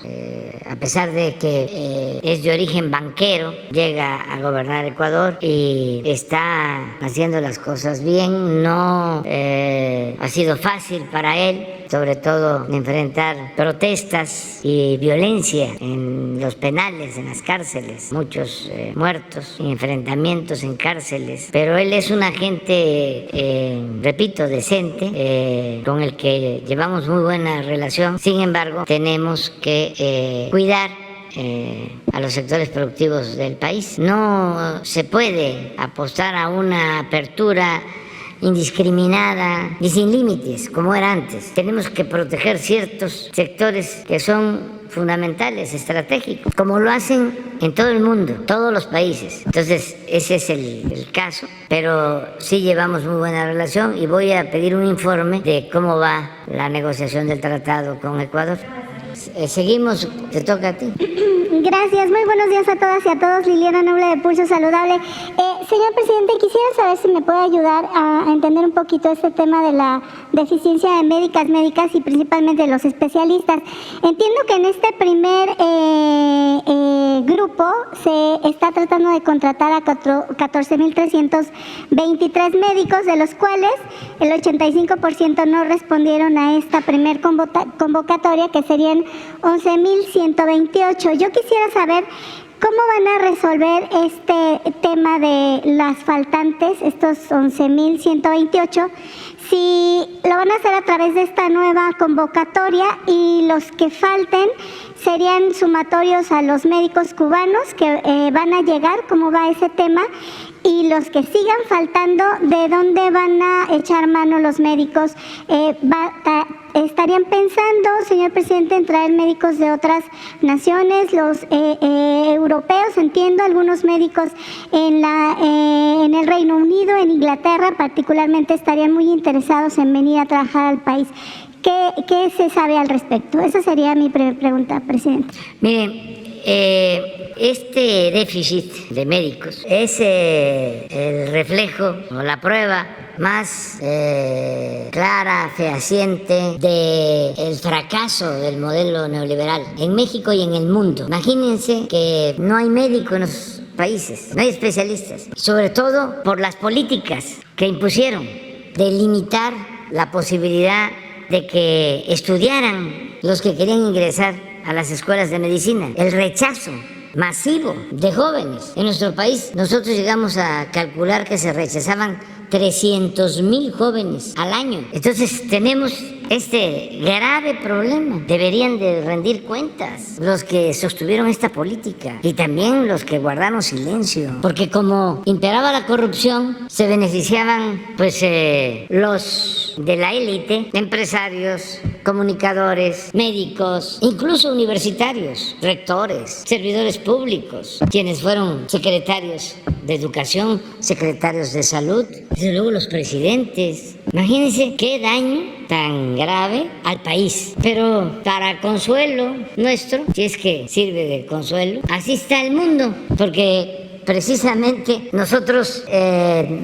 A pesar de que es de origen banquero, llega a gobernar Ecuador y está haciendo las cosas bien. No ha sido fácil para él, sobre todo enfrentar protestas y violencia en los penales, en las cárceles, muchos muertos y enfrentamientos en cárceles, pero él es un agente, repito, decente, con el que llevamos muy buena relación. Sin embargo, tenemos que cuidar a los sectores productivos del país. No se puede apostar a una apertura indiscriminada y sin límites como era antes. Tenemos que proteger ciertos sectores que son fundamentales, estratégicos, como lo hacen en todo el mundo, todos los países. Entonces, ese es el caso, pero sí llevamos muy buena relación y voy a pedir un informe de cómo va la negociación del tratado con Ecuador. Seguimos, te toca a ti. Gracias, muy buenos días a todas y a todos. Liliana Noble de Pulso Saludable. Señor presidente, quisiera saber si me puede ayudar a entender un poquito este tema de la deficiencia de médicas y principalmente de los especialistas. Entiendo que en este primer grupo se está tratando de contratar a 14.323 médicos, de los cuales el 85% no respondieron a esta primer convocatoria, que serían 11.128. Yo quisiera saber cómo van a resolver este tema de las faltantes, estos 11.128, si lo van a hacer a través de esta nueva convocatoria, y los que falten serían sumatorios a los médicos cubanos que van a llegar, cómo va ese tema, y los que sigan faltando, ¿de dónde van a echar mano los médicos? ¿Estarían pensando, señor presidente, en traer médicos de otras naciones, los europeos? Entiendo, algunos médicos en el Reino Unido, en Inglaterra particularmente, estarían muy interesados en venir a trabajar al país. ¿Qué se sabe al respecto? Esa sería mi pregunta, presidente. Miren, este déficit de médicos es el reflejo o la prueba más clara, fehaciente del fracaso del modelo neoliberal en México y en el mundo. Imagínense que no hay médicos en los países, no hay especialistas, sobre todo por las políticas que impusieron de limitar la posibilidad de que estudiaran los que querían ingresar a las escuelas de medicina. El rechazo masivo de jóvenes en nuestro país. Nosotros llegamos a calcular que se rechazaban 300,000 jóvenes al año. Entonces tenemos este grave problema. Deberían de rendir cuentas los que sostuvieron esta política y también los que guardaron silencio, porque como imperaba la corrupción, se beneficiaban pues los de la élite, empresarios, comunicadores, médicos, incluso universitarios, rectores, servidores públicos, quienes fueron secretarios de educación, secretarios de salud, desde luego los presidentes. Imagínense qué daño tan grave al país. Pero para consuelo nuestro, si es que sirve de consuelo, así está el mundo, porque precisamente nosotros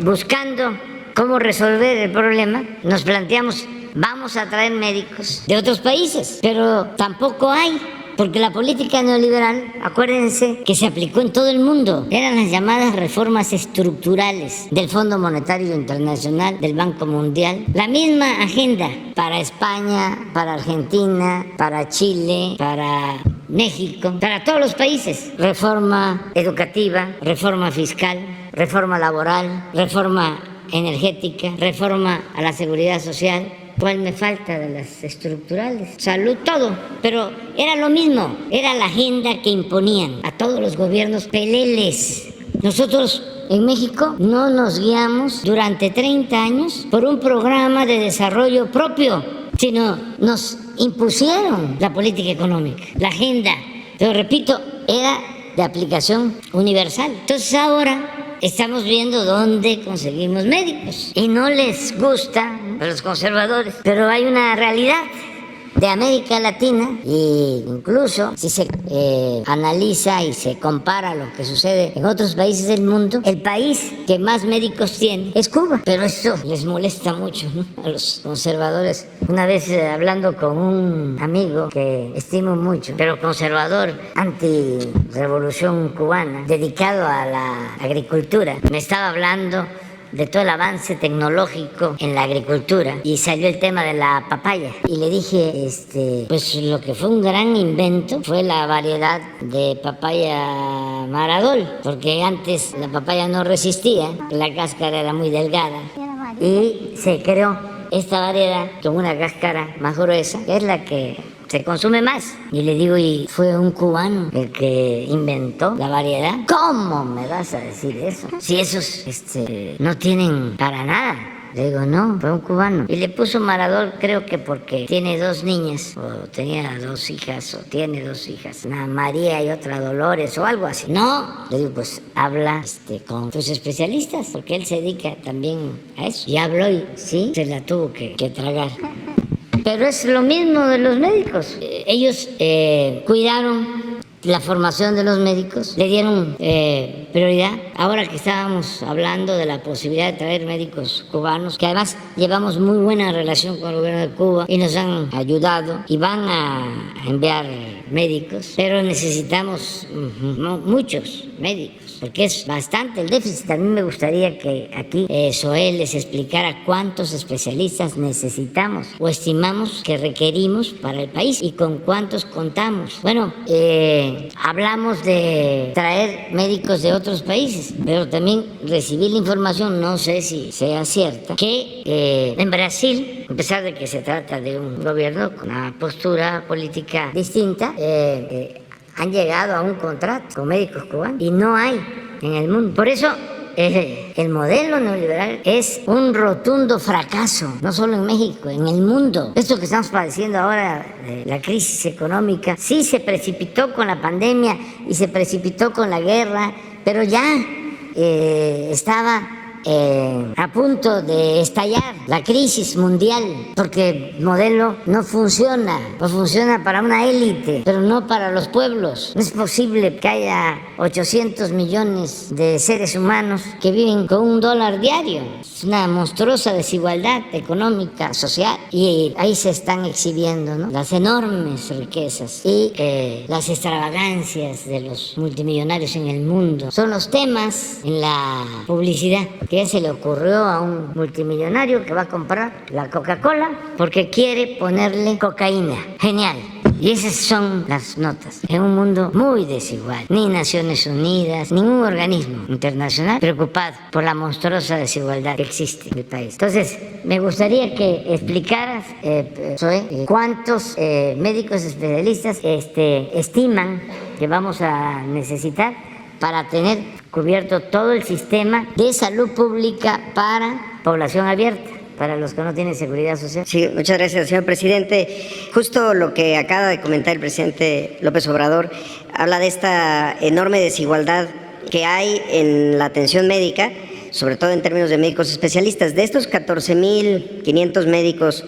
buscando cómo resolver el problema, nos planteamos, vamos a traer médicos de otros países, pero tampoco hay. Porque la política neoliberal, acuérdense que se aplicó en todo el mundo. Eran las llamadas reformas estructurales del Fondo Monetario Internacional, del Banco Mundial. La misma agenda para España, para Argentina, para Chile, para México, para todos los países. Reforma educativa, reforma fiscal, reforma laboral, reforma energética, reforma a la seguridad social. ¿Cuál me falta de las estructurales? Salud, todo. Pero era lo mismo, era la agenda que imponían a todos los gobiernos peleles. Nosotros en México no nos guiamos durante 30 años por un programa de desarrollo propio, sino nos impusieron la política económica, la agenda. Pero repito, era de aplicación universal. Entonces ahora estamos viendo dónde conseguimos médicos y no les gusta a los conservadores, pero hay una realidad de América Latina, e incluso si se analiza y se compara lo que sucede en otros países del mundo, el país que más médicos tiene es Cuba. Pero eso les molesta mucho, ¿no?, a los conservadores. Una vez hablando con un amigo que estimo mucho, pero conservador, anti-revolución cubana, dedicado a la agricultura, me estaba hablando de todo el avance tecnológico en la agricultura y salió el tema de la papaya y le dije, pues lo que fue un gran invento fue la variedad de papaya Maradol, porque antes la papaya no resistía, la cáscara era muy delgada y se creó esta variedad con una cáscara más gruesa, que es la que se consume más. Y le digo, ¿y fue un cubano el que inventó la variedad? ¿Cómo me vas a decir eso? Si esos no tienen para nada. Le digo, no, fue un cubano. Y le puso Maradol, creo que porque tiene 2 niñas, o tenía 2 hijas, o tiene 2 hijas, una María y otra Dolores, o algo así. No, le digo, pues habla con tus especialistas, porque él se dedica también a eso. Y habló y sí, se la tuvo que tragar. Pero es lo mismo de los médicos. Ellos cuidaron la formación de los médicos, le dieron prioridad. Ahora que estábamos hablando de la posibilidad de traer médicos cubanos, que además llevamos muy buena relación con el gobierno de Cuba y nos han ayudado y van a enviar médicos, pero necesitamos muchos médicos, porque es bastante el déficit. A mí me gustaría que aquí Zoé les explicara cuántos especialistas necesitamos o estimamos que requerimos para el país y con cuántos contamos. Bueno, hablamos de traer médicos de otros países, pero también recibí la información, no sé si sea cierta, que en Brasil, a pesar de que se trata de un gobierno con una postura política distinta, han llegado a un contrato con médicos cubanos y no hay en el mundo. Por eso el modelo neoliberal es un rotundo fracaso, no solo en México, en el mundo. Esto que estamos padeciendo ahora, la crisis económica, sí se precipitó con la pandemia y se precipitó con la guerra, pero ya estaba a punto de estallar la crisis mundial, porque el modelo no funciona para una élite, pero no para los pueblos. No es posible que haya 800 millones de seres humanos que viven con $1 diario. Es una monstruosa desigualdad económica, social, y ahí se están exhibiendo, ¿no?, las enormes riquezas y las extravagancias de los multimillonarios en el mundo. Son los temas en la publicidad que se le ocurrió a un multimillonario que va a comprar la Coca-Cola porque quiere ponerle cocaína. Genial. Y esas son las notas. En un mundo muy desigual, ni Naciones Unidas, ningún organismo internacional preocupado por la monstruosa desigualdad que existe en el país. Entonces, me gustaría que explicaras, Zoé, cuántos médicos especialistas estiman que vamos a necesitar para tener cubierto todo el sistema de salud pública para población abierta, para los que no tienen seguridad social. Sí, muchas gracias, señor presidente. Justo lo que acaba de comentar el presidente López Obrador habla de esta enorme desigualdad que hay en la atención médica, sobre todo en términos de médicos especialistas. De estos 14.500 médicos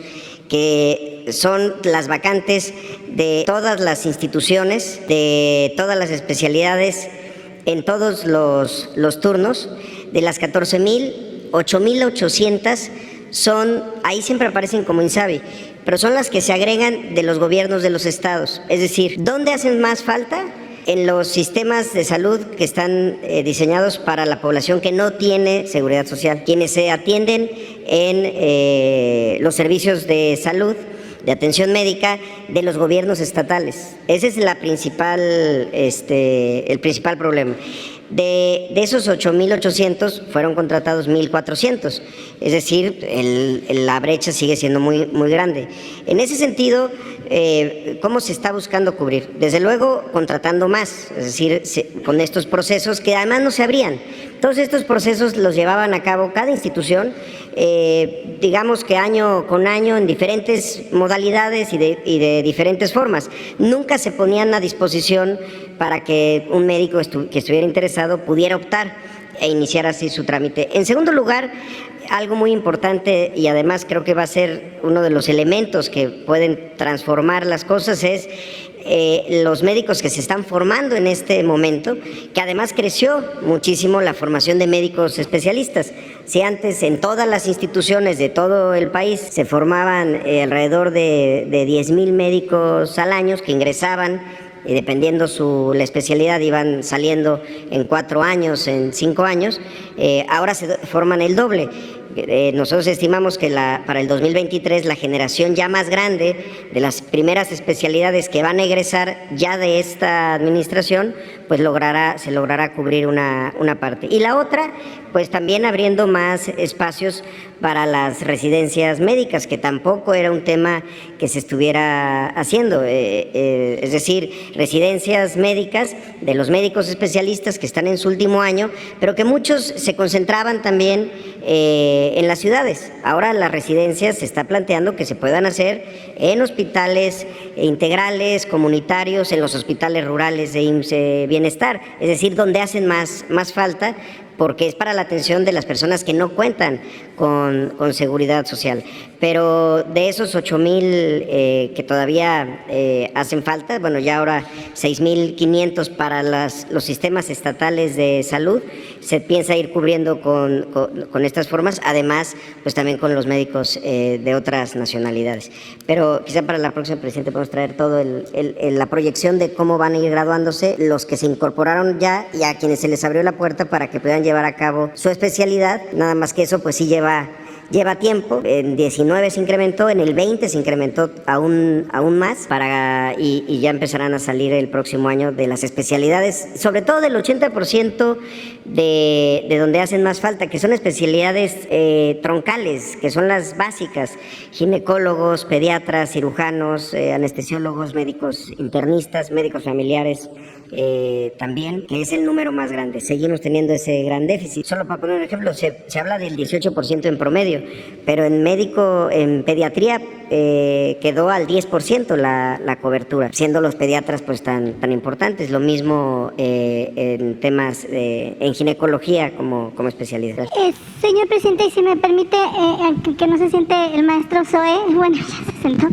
que son las vacantes de todas las instituciones, de todas las especialidades, en todos los turnos, de las 14.000, 8.800 son, ahí siempre aparecen como INSABI, pero son las que se agregan de los gobiernos de los estados. Es decir, ¿dónde hacen más falta? En los sistemas de salud que están diseñados para la población que no tiene seguridad social, quienes se atienden en los servicios de salud de atención médica de los gobiernos estatales. Ese es el principal problema. De esos 8.800 fueron contratados 1.400, es decir, la brecha sigue siendo muy, muy grande. En ese sentido, ¿cómo se está buscando cubrir? Desde luego, contratando más, es decir, con estos procesos que además no se abrían. Todos estos procesos los llevaban a cabo cada institución, digamos que año con año, en diferentes modalidades y de diferentes formas. Nunca se ponían a disposición para que un médico que estuviera interesado pudiera optar e iniciar así su trámite. En segundo lugar, algo muy importante, y además creo que va a ser uno de los elementos que pueden transformar las cosas, es los médicos que se están formando en este momento, que además creció muchísimo la formación de médicos especialistas. Si antes en todas las instituciones de todo el país se formaban alrededor de 10,000 médicos al año que ingresaban, y dependiendo la especialidad iban saliendo en 4 años, en 5 años, ahora se forman el doble. Nosotros estimamos que para el 2023 la generación ya más grande de las primeras especialidades que van a egresar ya de esta administración, pues se logrará cubrir una parte. Y la otra, pues también abriendo más espacios para las residencias médicas, que tampoco era un tema que se estuviera haciendo, es decir, residencias médicas de los médicos especialistas que están en su último año, pero que muchos se concentraban también en las ciudades. Ahora las residencias se está planteando que se puedan hacer en hospitales integrales, comunitarios, en los hospitales rurales de IMSS Bienestar, es decir, donde hacen más falta, porque es para la atención de las personas que no cuentan con seguridad social. Pero de esos 8,000 que todavía hacen falta, bueno, ya ahora 6,500 para los sistemas estatales de salud, se piensa ir cubriendo con estas formas, además, pues también con los médicos de otras nacionalidades. Pero quizá para la próxima, presidente, podemos traer todo la proyección de cómo van a ir graduándose los que se incorporaron ya y a quienes se les abrió la puerta para que puedan llevar a cabo su especialidad. Nada más que eso, pues sí lleva tiempo. En 19 se incrementó, en el 20 se incrementó aún más y ya empezarán a salir el próximo año de las especialidades, sobre todo del 80% de donde hacen más falta, que son especialidades troncales, que son las básicas: ginecólogos, pediatras, cirujanos, anestesiólogos, médicos internistas, médicos familiares, también, que es el número más grande. Seguimos teniendo ese gran déficit. Solo para poner un ejemplo, se habla del 18% en promedio, pero en pediatría quedó al 10% la cobertura, siendo los pediatras pues tan importantes. Lo mismo en temas en ginecología como especialidad. Señor presidente, y si me permite, que no se siente el maestro Zoe, bueno, ya se sentó.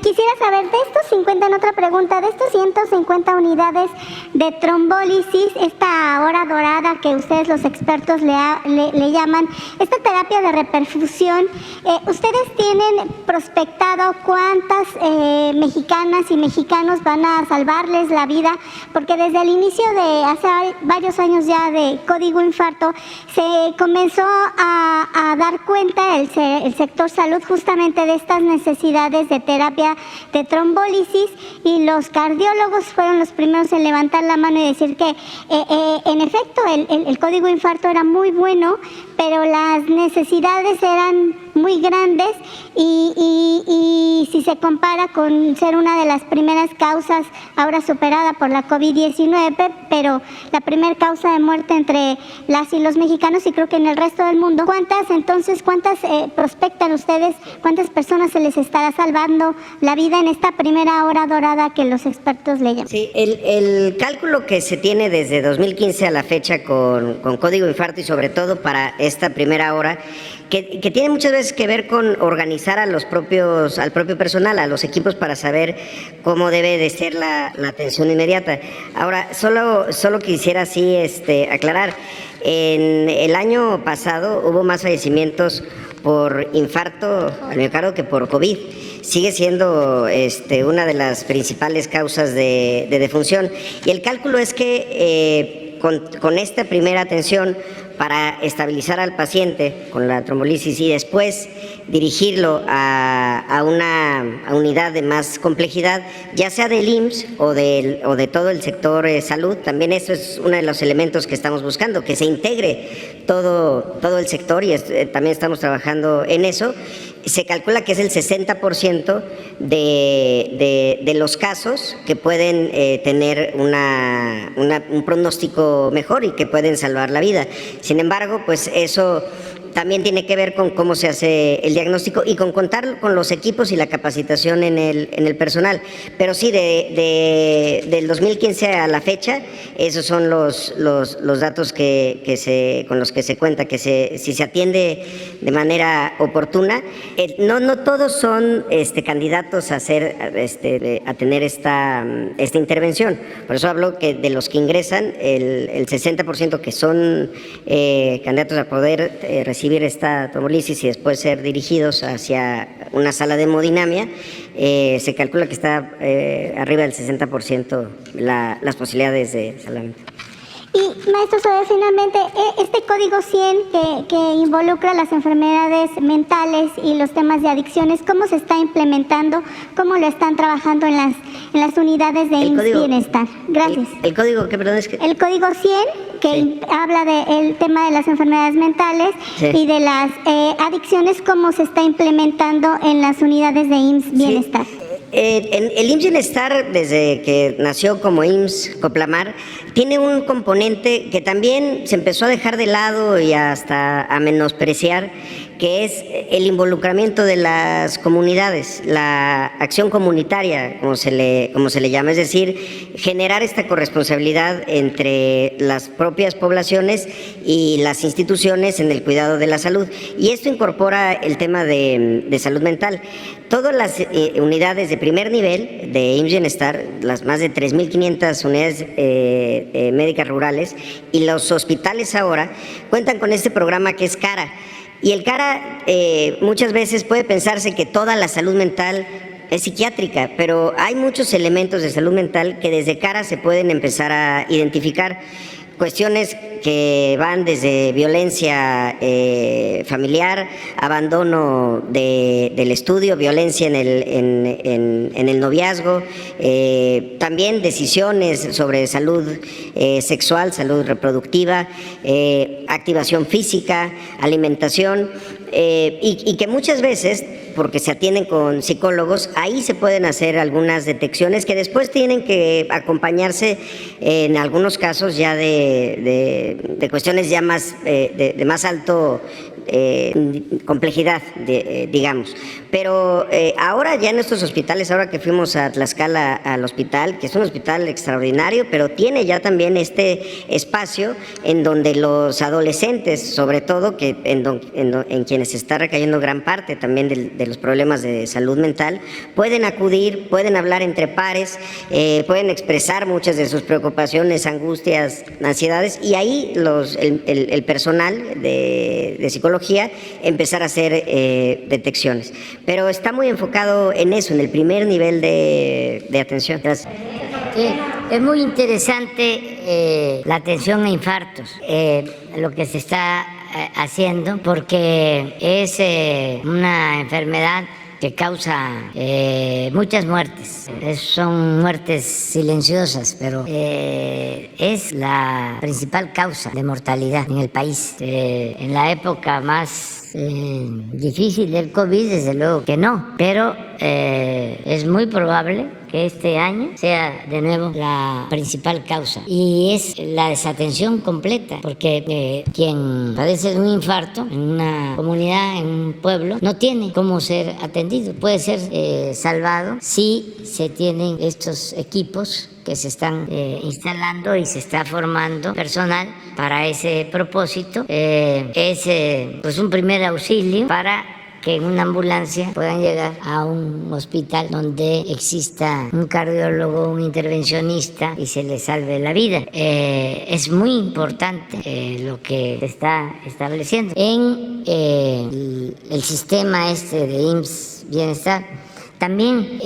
Quisiera saber, de estos 50, en otra pregunta, de estos 150 unidades de trombólisis, esta hora dorada que ustedes los expertos le llaman, esta terapia de reperfusión, ¿ustedes tienen prospectado cuántas mexicanas y mexicanos van a salvarles la vida? Porque desde el inicio de hace varios años ya de Código Infarto se comenzó a dar cuenta el sector salud justamente de estas necesidades de terapia de trombólisis, y los cardiólogos fueron los primeros en levantar la mano y decir que en efecto el Código Infarto era muy bueno, pero las necesidades eran muy grandes y si se compara con ser una de las primeras causas, ahora superada por la COVID-19, pero la primera causa de muerte entre las y los mexicanos, y creo que en el resto del mundo. ¿Cuántas prospectan ustedes? ¿Cuántas personas se les estará salvando la vida en esta primera hora dorada que los expertos le llaman? Sí, el cálculo que se tiene desde 2015 a la fecha con Código Infarto, y sobre todo para esta primera hora, que tiene muchas veces que ver con organizar al propio personal, a los equipos, para saber cómo debe de ser la atención inmediata. Ahora, solo quisiera así aclarar, en el año pasado hubo más fallecimientos por infarto al miocardio que por COVID. Sigue siendo una de las principales causas de defunción, y el cálculo es que con esta primera atención para estabilizar al paciente con la trombolisis y después dirigirlo a una unidad de más complejidad, ya sea del IMSS o de todo el sector salud. También eso es uno de los elementos que estamos buscando, que se integre todo el sector, y también estamos trabajando en eso. Se calcula que es el 60% de los casos que pueden tener un pronóstico mejor y que pueden salvar la vida. Sin embargo, pues eso también tiene que ver con cómo se hace el diagnóstico y con contar con los equipos y la capacitación en el personal. Pero sí, del 2015 a la fecha, esos son los datos con los que se cuenta, que si se atiende de manera oportuna, no todos son candidatos a tener esta intervención. Por eso hablo que de los que ingresan, el 60% que son candidatos a poder recibir esta trombolisis y después ser dirigidos hacia una sala de hemodinamia, se calcula que está arriba del 60% las posibilidades de salvamento. Y maestro Zoe, finalmente, este código 100 que involucra las enfermedades mentales y los temas de adicciones, ¿cómo se está implementando? ¿Cómo lo están trabajando en las unidades de IMSS Bienestar? Gracias. ¿El código qué, perdón? Es que... El código 100, que sí, habla del tema de las enfermedades mentales, sí, y de las adicciones, ¿cómo se está implementando en las unidades de IMSS Bienestar? Sí. El IMSS Bienestar, desde que nació como IMSS Coplamar, tiene un componente que también se empezó a dejar de lado y hasta a menospreciar, que es el involucramiento de las comunidades, la acción comunitaria, como se le llama, es decir, generar esta corresponsabilidad entre las propias poblaciones y las instituciones en el cuidado de la salud. Y esto incorpora el tema de salud mental. Todas las unidades de primer nivel de IMSS Bienestar, las más de 3.500 unidades médicas rurales y los hospitales ahora, cuentan con este programa que es CARA. Y el CARA muchas veces puede pensarse que toda la salud mental es psiquiátrica, pero hay muchos elementos de salud mental que desde CARA se pueden empezar a identificar. Cuestiones que van desde violencia familiar, abandono del estudio, violencia en el noviazgo, también decisiones sobre salud sexual, salud reproductiva, activación física, alimentación, y que muchas veces, porque se atienden con psicólogos, ahí se pueden hacer algunas detecciones que después tienen que acompañarse en algunos casos ya de cuestiones ya más de más alto complejidad, digamos. Pero ahora ya en estos hospitales, ahora que fuimos a Tlaxcala al hospital, que es un hospital extraordinario, pero tiene ya también este espacio en donde los adolescentes, sobre todo, que en quienes está recayendo gran parte también de los problemas de salud mental, pueden acudir, pueden hablar entre pares, pueden expresar muchas de sus preocupaciones, angustias, ansiedades, y ahí el personal de psicología empezar a hacer detecciones. Pero está muy enfocado en eso, en el primer nivel de atención. Gracias. Sí, es muy interesante la atención a infartos, lo que se está haciendo, porque es una enfermedad que causa muchas muertes. Son muertes silenciosas, pero es la principal causa de mortalidad en el país. En la época más difícil del COVID, desde luego que no, pero es muy probable que este año sea de nuevo la principal causa, y es la desatención completa, porque quien padece de un infarto en una comunidad, en un pueblo, no tiene cómo ser atendido. Puede ser salvado si se tienen estos equipos que se están instalando y se está formando personal para ese propósito. Es pues un primer auxilio para que en una ambulancia puedan llegar a un hospital donde exista un cardiólogo, un intervencionista, y se les salve la vida. Es muy importante lo que se está estableciendo en el sistema de IMSS Bienestar. También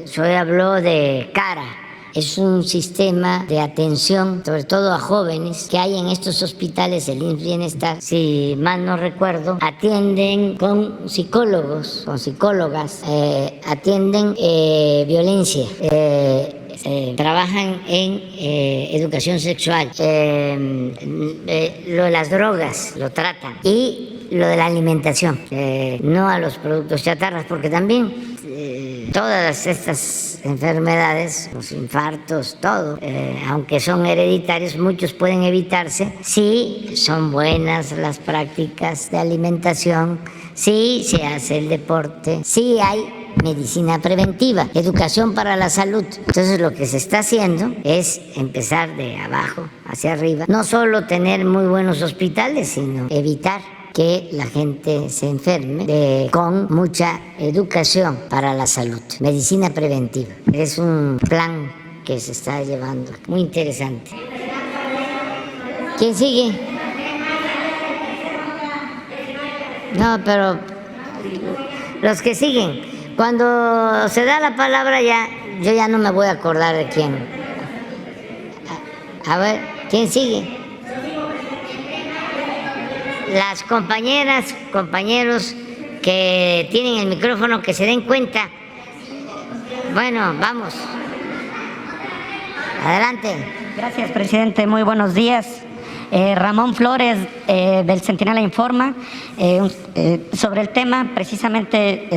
Zoe habló de CARA. es un sistema de atención, sobre todo a jóvenes, que hay en estos hospitales, el IMSS Bienestar, si mal no recuerdo, atienden con psicólogos, con psicólogas, atienden violencia, trabajan en educación sexual, lo de las drogas lo tratan, y lo de la alimentación, no a los productos chatarras, porque también todas estas enfermedades, los infartos, todo, aunque son hereditarios, muchos pueden evitarse si son buenas las prácticas de alimentación, si se hace el deporte, si hay medicina preventiva, educación para la salud. Entonces lo que se está haciendo es empezar de abajo hacia arriba, no solo tener muy buenos hospitales, sino evitar que la gente se enferme, con mucha educación para la salud, medicina preventiva. Es un plan que se está llevando, muy interesante. ¿Quién sigue? No, pero los que siguen, cuando se da la palabra yo ya no me voy a acordar de quién. A ver, ¿quién sigue? Las compañeras, compañeros que tienen el micrófono, que se den cuenta. Bueno, vamos. Adelante. Gracias, presidente. Muy buenos días. Ramón Flores, del Centinela Informa, sobre el tema, precisamente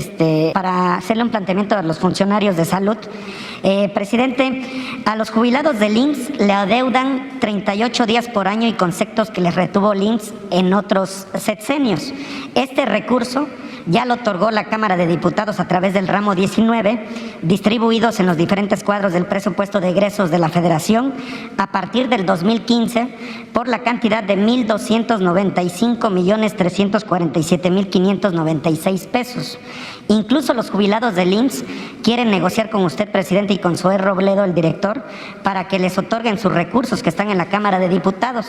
para hacerle un planteamiento a los funcionarios de salud. Presidente, a los jubilados del IMSS le adeudan 38 días por año y conceptos que les retuvo el IMSS en otros sexenios. Este recurso ya lo otorgó la Cámara de Diputados a través del ramo 19, distribuidos en los diferentes cuadros del presupuesto de egresos de la Federación a partir del 2015 por la cantidad de 1.295.347.596 pesos. Incluso los jubilados del IMSS quieren negociar con usted, presidente, y con Zoé Robledo, el director, para que les otorguen sus recursos que están en la Cámara de Diputados.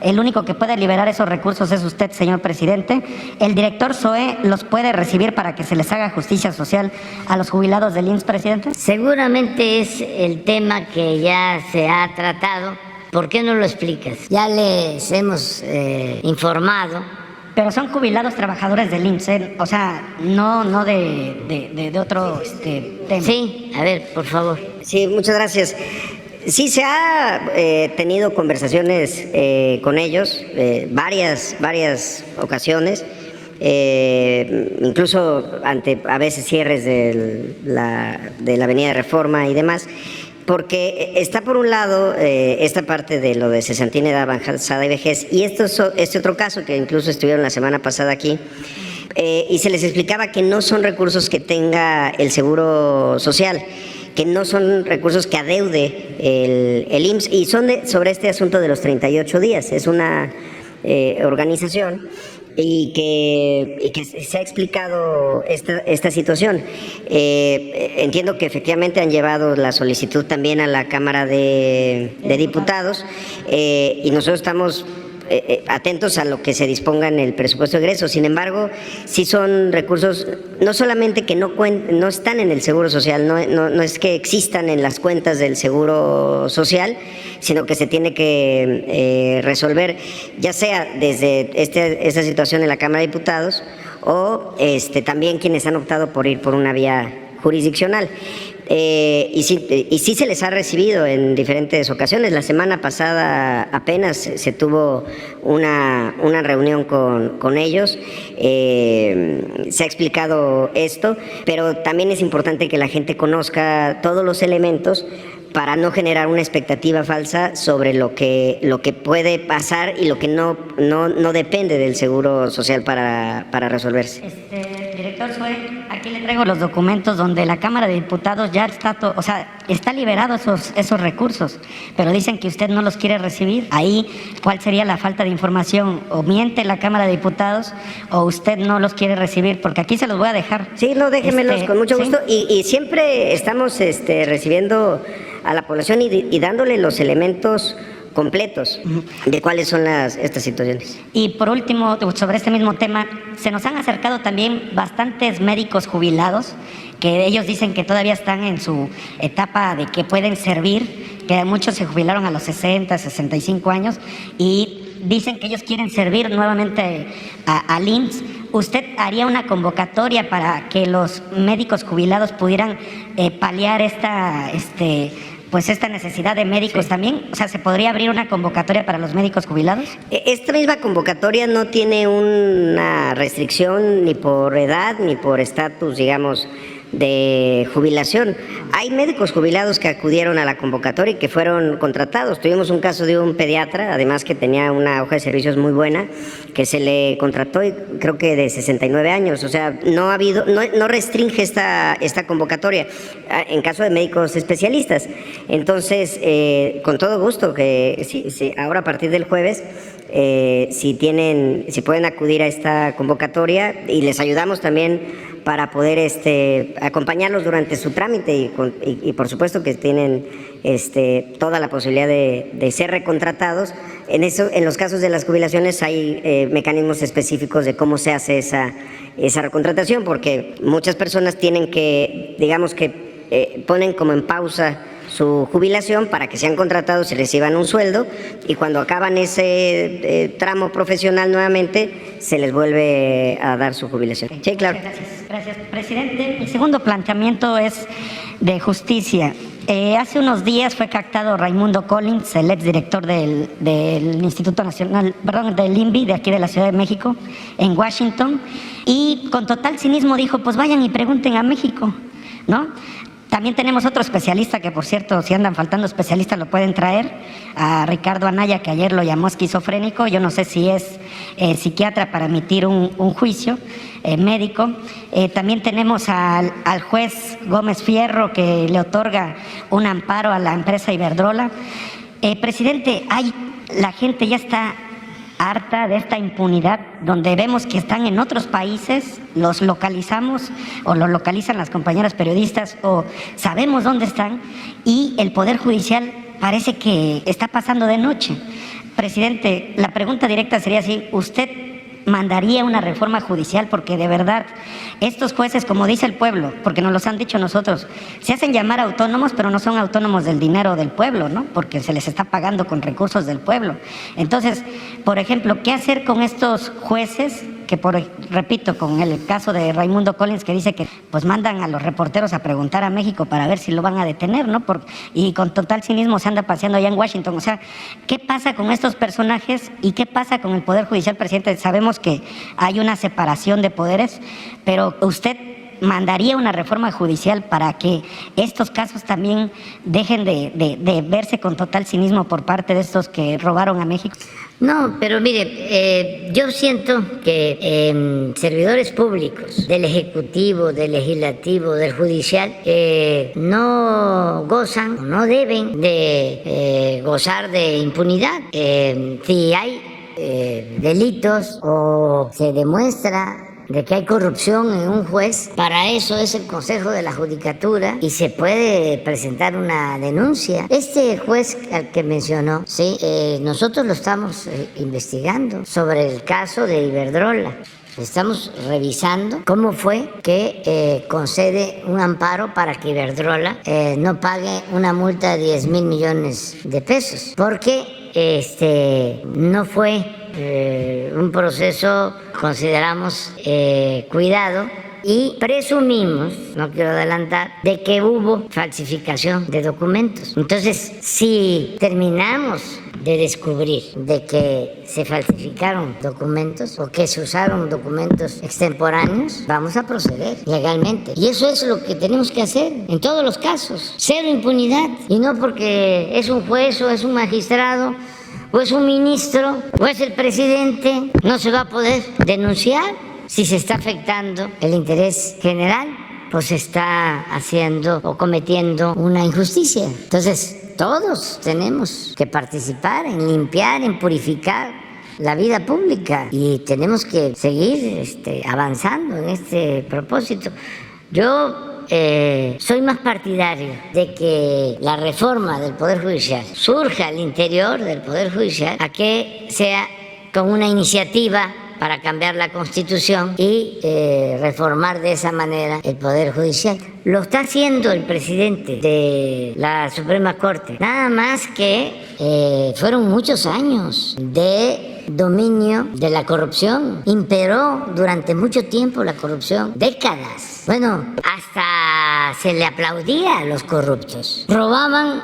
El único que puede liberar esos recursos es usted, señor presidente. El director Zoé los puede recibir para que se les haga justicia social a los jubilados del IMSS, presidente. Seguramente es el tema que ya se ha tratado. ¿Por qué no lo explicas? Ya les hemos informado. Pero son jubilados trabajadores del IMSS, o sea, no de otro tema. Sí, a ver, por favor. Sí, muchas gracias. Sí, se ha tenido conversaciones con ellos, varias ocasiones, incluso ante a veces cierres de la Avenida Reforma y demás, porque está por un lado esta parte de lo de cesantín, edad avanzada y vejez, y este otro caso que incluso estuvieron la semana pasada aquí, y se les explicaba que no son recursos que tenga el Seguro Social, que no son recursos que adeude el IMSS, y son sobre este asunto de los 38 días. Es una organización y que se ha explicado esta situación. Entiendo que efectivamente han llevado la solicitud también a la Cámara de Diputados, y nosotros estamos atentos a lo que se disponga en el presupuesto de egresos. Sin embargo, sí son recursos no solamente que no están en el Seguro Social, no es que existan en las cuentas del Seguro Social, sino que se tiene que resolver, ya sea desde esta situación en la Cámara de Diputados o también quienes han optado por ir por una vía jurisdiccional. Y sí se les ha recibido en diferentes ocasiones. La semana pasada apenas se tuvo una reunión con ellos, se ha explicado esto, pero también es importante que la gente conozca todos los elementos para no generar una expectativa falsa sobre lo que puede pasar y lo que no depende del Seguro Social para resolverse. Director Zoé, aquí le traigo los documentos donde la Cámara de Diputados ya está liberado esos recursos, pero dicen que usted no los quiere recibir. Ahí, ¿cuál sería la falta de información? O miente la Cámara de Diputados o usted no los quiere recibir, porque aquí se los voy a dejar. Sí, no, déjemelos con mucho gusto. ¿Sí? Y siempre estamos recibiendo a la población y dándole los elementos completos de cuáles son estas situaciones. Y por último, sobre este mismo tema, se nos han acercado también bastantes médicos jubilados que ellos dicen que todavía están en su etapa de que pueden servir, que muchos se jubilaron a los 60, 65 años y dicen que ellos quieren servir nuevamente al IMSS. ¿Usted haría una convocatoria para que los médicos jubilados pudieran paliar esta necesidad de médicos también? O sea, ¿se podría abrir una convocatoria para los médicos jubilados? Esta misma convocatoria no tiene una restricción ni por edad ni por estatus, digamos, de jubilación. Hay médicos jubilados que acudieron a la convocatoria y que fueron contratados. Tuvimos un caso de un pediatra, además que tenía una hoja de servicios muy buena, que se le contrató, y creo que de 69 años. O sea, no restringe esta convocatoria en caso de médicos especialistas. Entonces, con todo gusto, que sí, ahora a partir del jueves, si pueden acudir a esta convocatoria, y les ayudamos también para poder acompañarlos durante su trámite y por supuesto que tienen toda la posibilidad de ser recontratados. En los casos de las jubilaciones hay mecanismos específicos de cómo se hace esa recontratación, porque muchas personas tienen que, digamos que ponen como en pausa su jubilación para que sean contratados y reciban un sueldo, y cuando acaban ese tramo profesional nuevamente se les vuelve a dar su jubilación. Sí, claro. Gracias, presidente. El segundo planteamiento es de justicia. Hace unos días fue captado Raimundo Collins, el exdirector del Instituto Nacional, del INVI, de aquí de la Ciudad de México, en Washington, y con total cinismo dijo, pues vayan y pregunten a México, ¿no? También tenemos otro especialista que, por cierto, si andan faltando especialistas lo pueden traer, a Ricardo Anaya, que ayer lo llamó esquizofrénico. Yo no sé si es psiquiatra para emitir un juicio médico. También tenemos al juez Gómez Fierro, que le otorga un amparo a la empresa Iberdrola. Presidente, la gente ya está harta de esta impunidad, donde vemos que están en otros países, los localizamos o los localizan las compañeras periodistas o sabemos dónde están, y el Poder Judicial parece que está pasando de noche. Presidente, la pregunta directa sería así: ¿usted mandaría una reforma judicial? Porque de verdad estos jueces, como dice el pueblo, porque nos los han dicho nosotros, se hacen llamar autónomos, pero no son autónomos del dinero del pueblo, ¿no? Porque se les está pagando con recursos del pueblo. Entonces, por ejemplo, ¿qué hacer con estos jueces que, repito, con el caso de Raimundo Collins, que dice que pues mandan a los reporteros a preguntar a México para ver si lo van a detener, ¿no? Y con total cinismo se anda paseando allá en Washington? O sea, ¿qué pasa con estos personajes y qué pasa con el Poder Judicial, presidente? Sabemos que hay una separación de poderes, pero usted mandaría una reforma judicial para que estos casos también dejen de verse con total cinismo por parte de estos que robaron a México. No, pero mire, yo siento que servidores públicos del Ejecutivo, del Legislativo, del Judicial, no gozan, no deben de gozar de impunidad. Si hay delitos o se demuestra de que hay corrupción en un juez, para eso es el Consejo de la Judicatura y se puede presentar una denuncia. Este juez al que mencionó, sí, nosotros lo estamos investigando sobre el caso de Iberdrola. Estamos revisando cómo fue que concede un amparo para que Iberdrola no pague una multa de 10,000 millones de pesos, porque no fue un proceso, consideramos, cuidado, y presumimos, no quiero adelantar, de que hubo falsificación de documentos. Entonces, si terminamos de descubrir de que se falsificaron documentos o que se usaron documentos extemporáneos, vamos a proceder legalmente. Y eso es lo que tenemos que hacer en todos los casos. Cero impunidad. Y no porque es un juez o es un magistrado o es un ministro o es el presidente, no se va a poder denunciar. Si se está afectando el interés general, pues se está haciendo o cometiendo una injusticia. Entonces, todos tenemos que participar en limpiar, en purificar la vida pública, y tenemos que seguir avanzando en este propósito. Yo soy más partidario de que la reforma del Poder Judicial surja al interior del Poder Judicial a que sea con una iniciativa para cambiar la Constitución y reformar de esa manera el Poder Judicial. Lo está haciendo el presidente de la Suprema Corte, nada más que fueron muchos años de dominio de la corrupción. Imperó durante mucho tiempo la corrupción, décadas. Bueno, hasta se le aplaudía a los corruptos. Robaban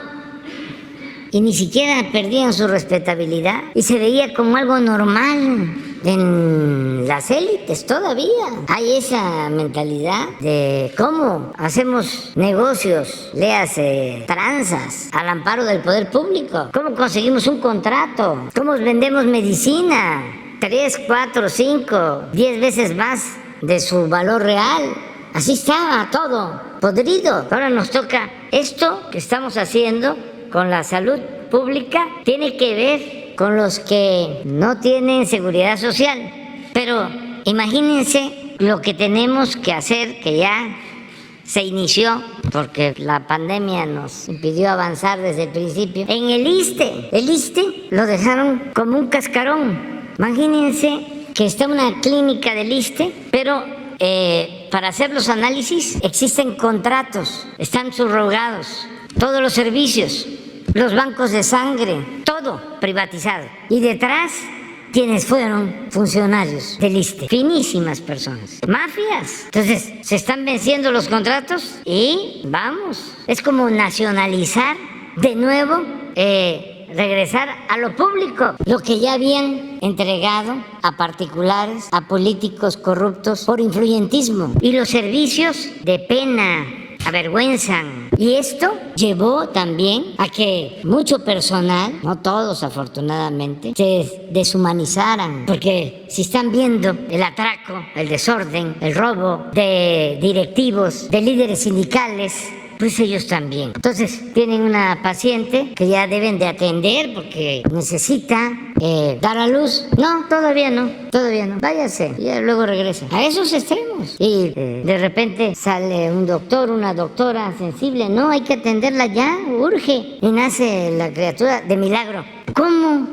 y ni siquiera perdían su respetabilidad y se veía como algo normal. En las élites todavía hay esa mentalidad de cómo hacemos negocios, léase tranzas, al amparo del poder público, cómo conseguimos un contrato, cómo vendemos medicina 3, 4, 5, 10 veces más de su valor real. Así estaba todo podrido. Ahora nos toca esto que estamos haciendo con la salud pública, tiene que ver con los que no tienen seguridad social. Pero imagínense lo que tenemos que hacer, que ya se inició, porque la pandemia nos impidió avanzar desde el principio. En el ISSSTE, el ISSSTE lo dejaron como un cascarón. Imagínense que está una clínica del ISSSTE, pero para hacer los análisis existen contratos, están subrogados, todos los servicios, los bancos de sangre, todo privatizado. Y detrás, quienes fueron funcionarios del ISSSTE, finísimas personas, mafias. Entonces, se están venciendo los contratos y vamos. Es como nacionalizar de nuevo, regresar a lo público, lo que ya habían entregado a particulares, a políticos corruptos por influyentismo. Y los servicios de pena avergüenzan. Y esto llevó también a que mucho personal, no todos afortunadamente, se deshumanizaran. Porque si están viendo el atraco, el desorden, el robo de directivos, de líderes sindicales, pues ellos también. Entonces tienen una paciente que ya deben de atender porque necesita dar a luz. No, todavía no, váyase, y ya luego regresa. A esos extremos. Y de repente sale un doctor, una doctora sensible. No, hay que atenderla ya, urge. Y nace la criatura de milagro. ¿Cómo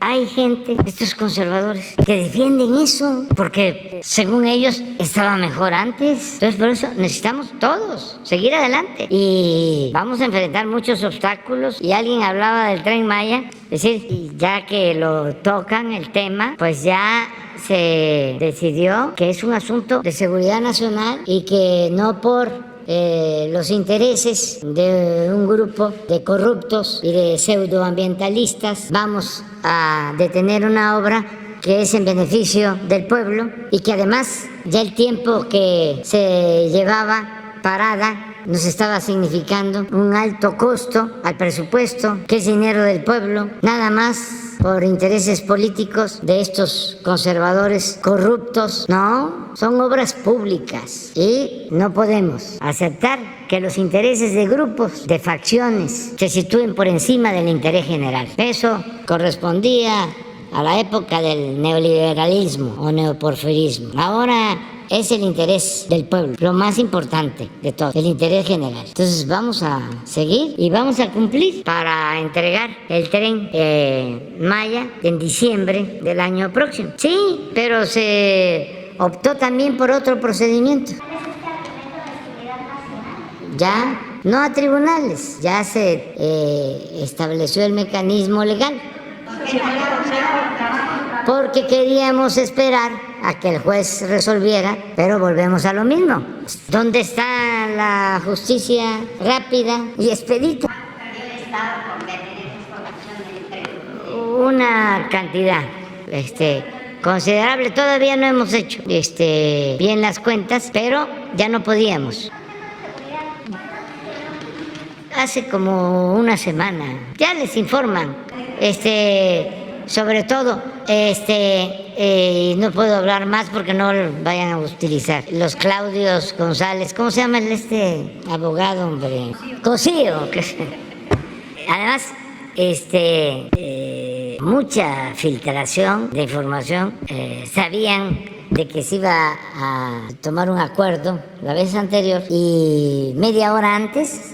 hay gente, estos conservadores, que defienden eso? Porque según ellos estaba mejor antes. Entonces por eso necesitamos todos seguir adelante. Y vamos a enfrentar muchos obstáculos. Y alguien hablaba del Tren Maya. Es decir, ya que lo tocan el tema, pues ya se decidió que es un asunto de seguridad nacional y que no por los intereses de un grupo de corruptos y de pseudoambientalistas vamos a detener una obra que es en beneficio del pueblo y que además ya el tiempo que se llevaba parada nos estaba significando un alto costo al presupuesto, que es dinero del pueblo, nada más por intereses políticos de estos conservadores corruptos. No, son obras públicas y no podemos aceptar que los intereses de grupos, de facciones, se sitúen por encima del interés general. Eso correspondía a la época del neoliberalismo o neoporfirismo. Ahora es el interés del pueblo, lo más importante de todo, el interés general. Entonces vamos a seguir y vamos a cumplir para entregar el Tren Maya en diciembre del año próximo. Sí, pero se optó también por otro procedimiento. Ya, no a tribunales, ya se estableció el mecanismo legal. Porque queríamos esperar a que el juez resolviera, pero volvemos a lo mismo. ¿Dónde está la justicia rápida y expedita? Una cantidad considerable. Todavía no hemos hecho bien las cuentas, pero ya no podíamos. Hace como una semana. Ya les informan. Sobre todo, no puedo hablar más porque no lo vayan a utilizar. Los Claudios González, ¿cómo se llama abogado, hombre? Cosío. Además, mucha filtración de información. Sabían de que se iba a tomar un acuerdo la vez anterior y media hora antes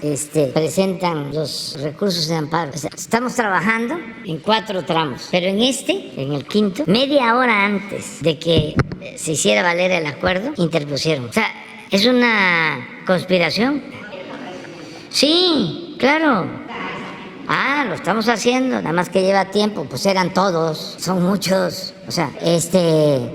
presentan los recursos de amparo. O sea, estamos trabajando en 4 tramos, pero en el quinto, media hora antes de que se hiciera valer el acuerdo, interpusieron. O sea, es una conspiración. Sí, claro. Lo estamos haciendo, nada más que lleva tiempo, pues eran todos, son muchos, o sea,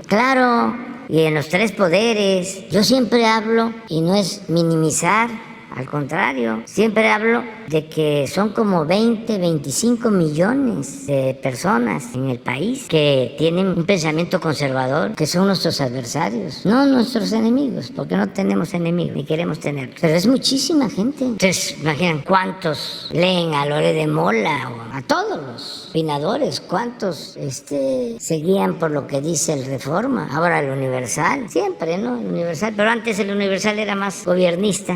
claro, y en los 3 poderes, yo siempre hablo, y no es minimizar, al contrario, siempre hablo de que son como 20, 25 millones de personas en el país que tienen un pensamiento conservador, que son nuestros adversarios, no nuestros enemigos, porque no tenemos enemigos ni queremos tenerlos. Pero es muchísima gente. Entonces, imaginen cuántos leen a Lore de Mola o a todos los opinadores, cuántos se guían por lo que dice el Reforma, ahora el Universal, siempre, ¿no? El Universal, pero antes el Universal era más gobiernista,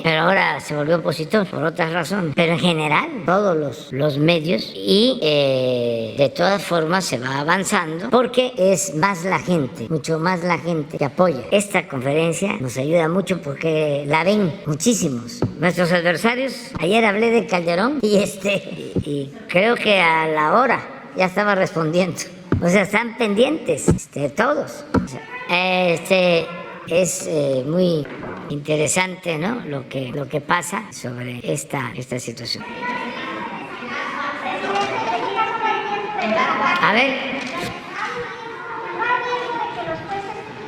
pero ahora se volvió opositor por otras razones, pero en general todos los medios y de todas formas se va avanzando porque es más la gente, mucho más la gente que apoya. Esta conferencia nos ayuda mucho porque la ven muchísimos nuestros adversarios. Ayer hablé de Calderón y creo que a la hora ya estaba respondiendo, o sea, están pendientes todos. O sea, es muy interesante, ¿no? Lo que pasa sobre esta situación. A ver.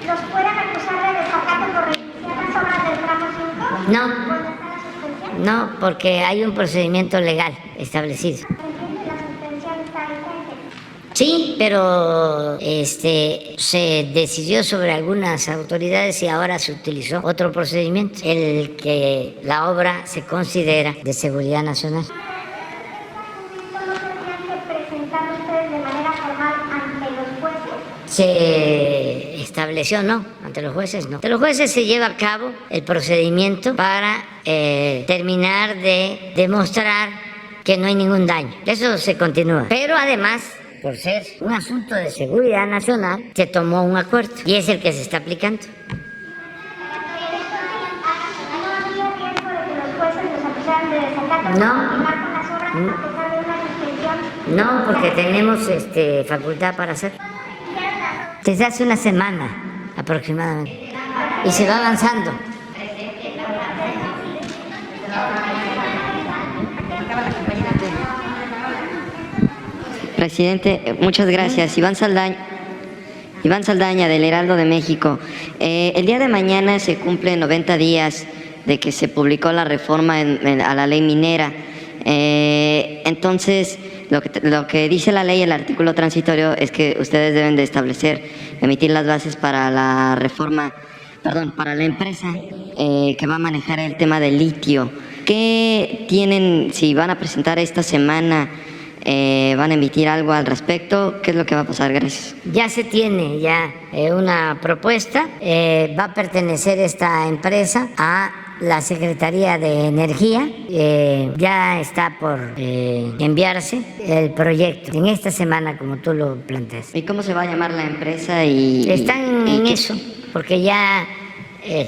¿Los puedan acusar de desacato por reiniciar las obras del tramo 5? No, porque hay un procedimiento legal establecido. Sí, pero se decidió sobre algunas autoridades y ahora se utilizó otro procedimiento, el que la obra se considera de seguridad nacional. ¿No tendrían que presentar ustedes de manera formal ante los jueces? Se estableció, no, ante los jueces no. Ante los jueces se lleva a cabo el procedimiento para terminar de demostrar que no hay ningún daño. Eso se continúa. Pero además, por ser un asunto de seguridad nacional, se tomó un acuerdo y es el que se está aplicando. ¿No había riesgo de que los jueces los acusaran de desacato? No. No, porque tenemos facultad para hacerlo. Desde hace una semana aproximadamente. Y se va avanzando. Presidente, muchas gracias. Iván Saldaña, del Heraldo de México. El día de mañana se cumplen 90 días de que se publicó la reforma a la ley minera. Entonces, lo que dice la ley, el artículo transitorio, es que ustedes deben de emitir las bases para la reforma, para la empresa que va a manejar el tema del litio. ¿Qué tienen, si van a presentar esta semana, van a emitir algo al respecto? ¿Qué es lo que va a pasar? Gracias. Ya se tiene una propuesta. Va a pertenecer esta empresa a la Secretaría de Energía. Ya está por enviarse el proyecto en esta semana, como tú lo planteas. ¿Y cómo se va a llamar la empresa? Están en eso, porque ya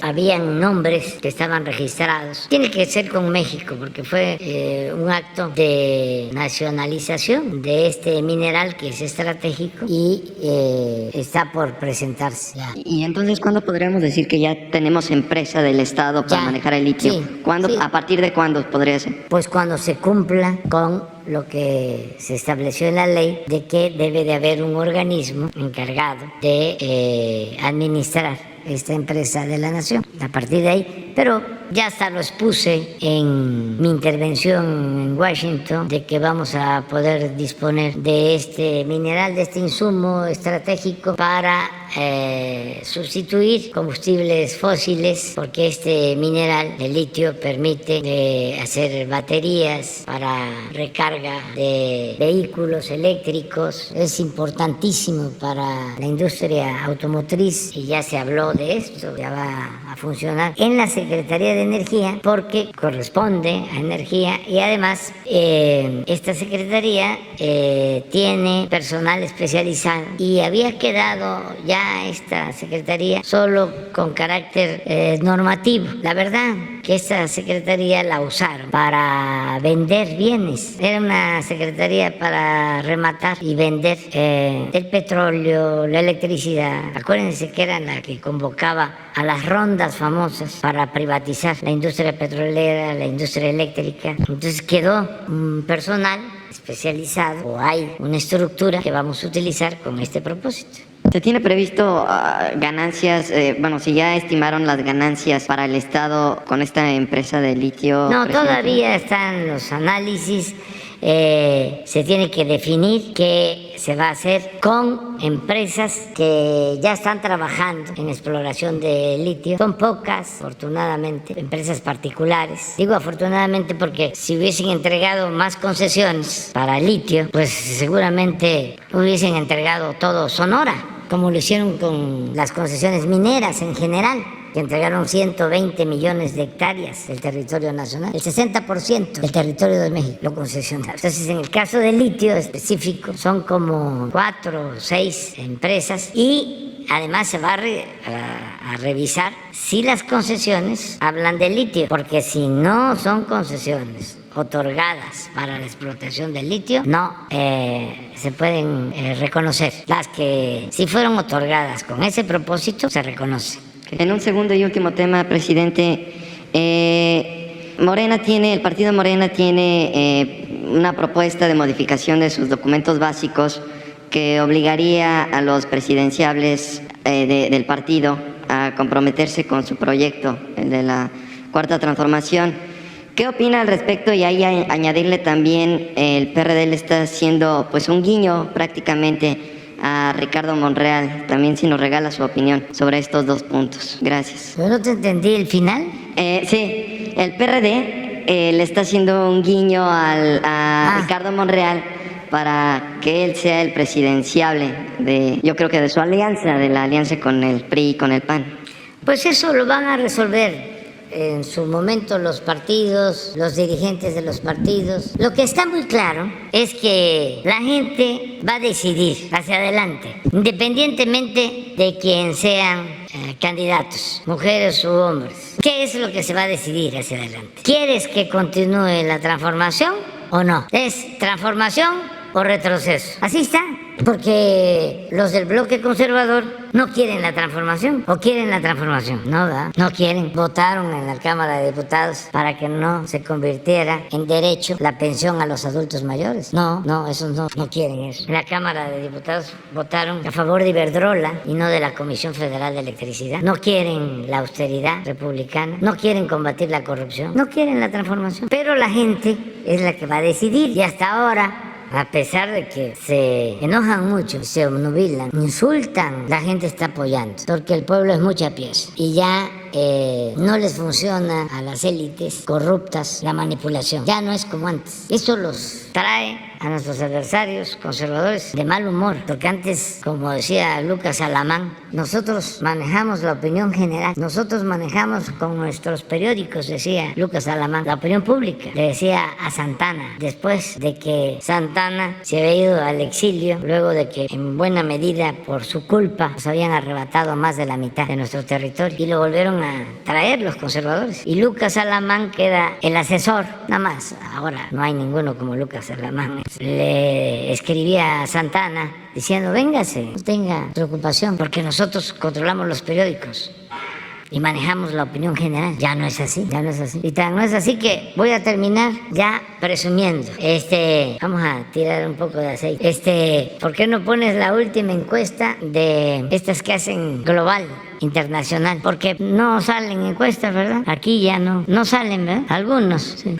habían nombres que estaban registrados. Tiene que ser con México, porque fue un acto de nacionalización de este mineral que es estratégico y está por presentarse. Ya. ¿Y entonces cuándo podríamos decir que ya tenemos empresa del Estado para manejar el litio? Sí, ¿Cuándo? Sí. ¿A partir de cuándo podría ser? Pues cuando se cumpla con lo que se estableció en la ley de que debe de haber un organismo encargado de administrar esta empresa de la nación. A partir de ahí, pero ya hasta lo expuse en mi intervención en Washington, de que vamos a poder disponer de este mineral, de este insumo estratégico para sustituir combustibles fósiles, porque este mineral, el litio, permite hacer baterías para recarga de vehículos eléctricos. Es importantísimo para la industria automotriz y ya se habló de esto, ya va a funcionar. En la Secretaría de de Energía porque corresponde a Energía y además esta secretaría tiene personal especializado y había quedado ya esta secretaría solo con carácter normativo. La verdad que esta secretaría la usaron para vender bienes. Era una secretaría para rematar y vender el petróleo, la electricidad. Acuérdense que era la que convocaba a las rondas famosas para privatizar la industria petrolera, la industria eléctrica. Entonces quedó un personal especializado o hay una estructura que vamos a utilizar con este propósito. ¿Se tiene previsto ganancias, si ya estimaron las ganancias para el Estado con esta empresa de litio? No, presidente? todavía están los análisis. Se tiene que definir qué se va a hacer con empresas que ya están trabajando en exploración de litio. Son pocas, afortunadamente, empresas particulares. Digo afortunadamente porque si hubiesen entregado más concesiones para litio, pues seguramente hubiesen entregado todo Sonora, como lo hicieron con las concesiones mineras en general, que entregaron 120 millones de hectáreas del territorio nacional, el 60% del territorio de México lo concesionaron. Entonces, en el caso del litio específico, son como 4 o 6 empresas y además se va a revisar si las concesiones hablan de litio, porque si no son concesiones otorgadas para la explotación del litio, no se pueden reconocer. Las que sí fueron otorgadas con ese propósito, se reconocen. En un segundo y último tema, presidente, el partido Morena tiene una propuesta de modificación de sus documentos básicos que obligaría a los presidenciables del partido a comprometerse con su proyecto, el de la Cuarta Transformación. ¿Qué opina al respecto? Y ahí añadirle también, el PRD le está haciendo pues un guiño prácticamente a Ricardo Monreal, también si nos regala su opinión sobre estos dos puntos. Gracias. ¿Pero no te entendí el final? Sí, el PRD le está haciendo un guiño a Ricardo Monreal para que él sea el presidenciable yo creo que de su alianza, de la alianza con el PRI y con el PAN. Pues eso lo van a resolver en su momento los partidos, los dirigentes de los partidos. Lo que está muy claro es que la gente va a decidir hacia adelante, independientemente de quién sean candidatos, mujeres u hombres. ¿Qué es lo que se va a decidir hacia adelante? ¿Quieres que continúe la transformación o no? ¿Es transformación o retroceso? Así está. Porque los del bloque conservador no quieren la transformación. ¿O quieren la transformación? No, ¿verdad? No quieren. Votaron en la Cámara de Diputados para que no se convirtiera en derecho la pensión a los adultos mayores. No, esos no quieren eso. En la Cámara de Diputados votaron a favor de Iberdrola y no de la Comisión Federal de Electricidad. No quieren la austeridad republicana. No quieren combatir la corrupción. No quieren la transformación. Pero la gente es la que va a decidir. Y hasta ahora, a pesar de que se enojan mucho, se obnubilan, insultan, la gente está apoyando, porque el pueblo es mucha pieza y ya no les funciona a las élites corruptas la manipulación. Ya no es como antes. Eso los trae a nuestros adversarios conservadores de mal humor, porque antes, como decía Lucas Alamán, nosotros manejamos la opinión general, nosotros manejamos con nuestros periódicos, decía Lucas Alamán, la opinión pública. Le decía a Santana, después de que Santana se había ido al exilio, luego de que en buena medida por su culpa nos habían arrebatado más de la mitad de nuestro territorio y lo volvieron a traer los conservadores. Y Lucas Alamán queda el asesor, nada más. Ahora no hay ninguno como Lucas Alamán. Le escribía a Santana diciendo, véngase, no tenga preocupación, porque nosotros controlamos los periódicos y manejamos la opinión general. Ya no es así, ya no es así. Y tan no es así que voy a terminar ya presumiendo. Vamos a tirar un poco de aceite. ¿Por qué no pones la última encuesta de estas que hacen global, internacional? Porque no salen encuestas, ¿verdad? Aquí ya no salen, ¿verdad? Algunos, sí.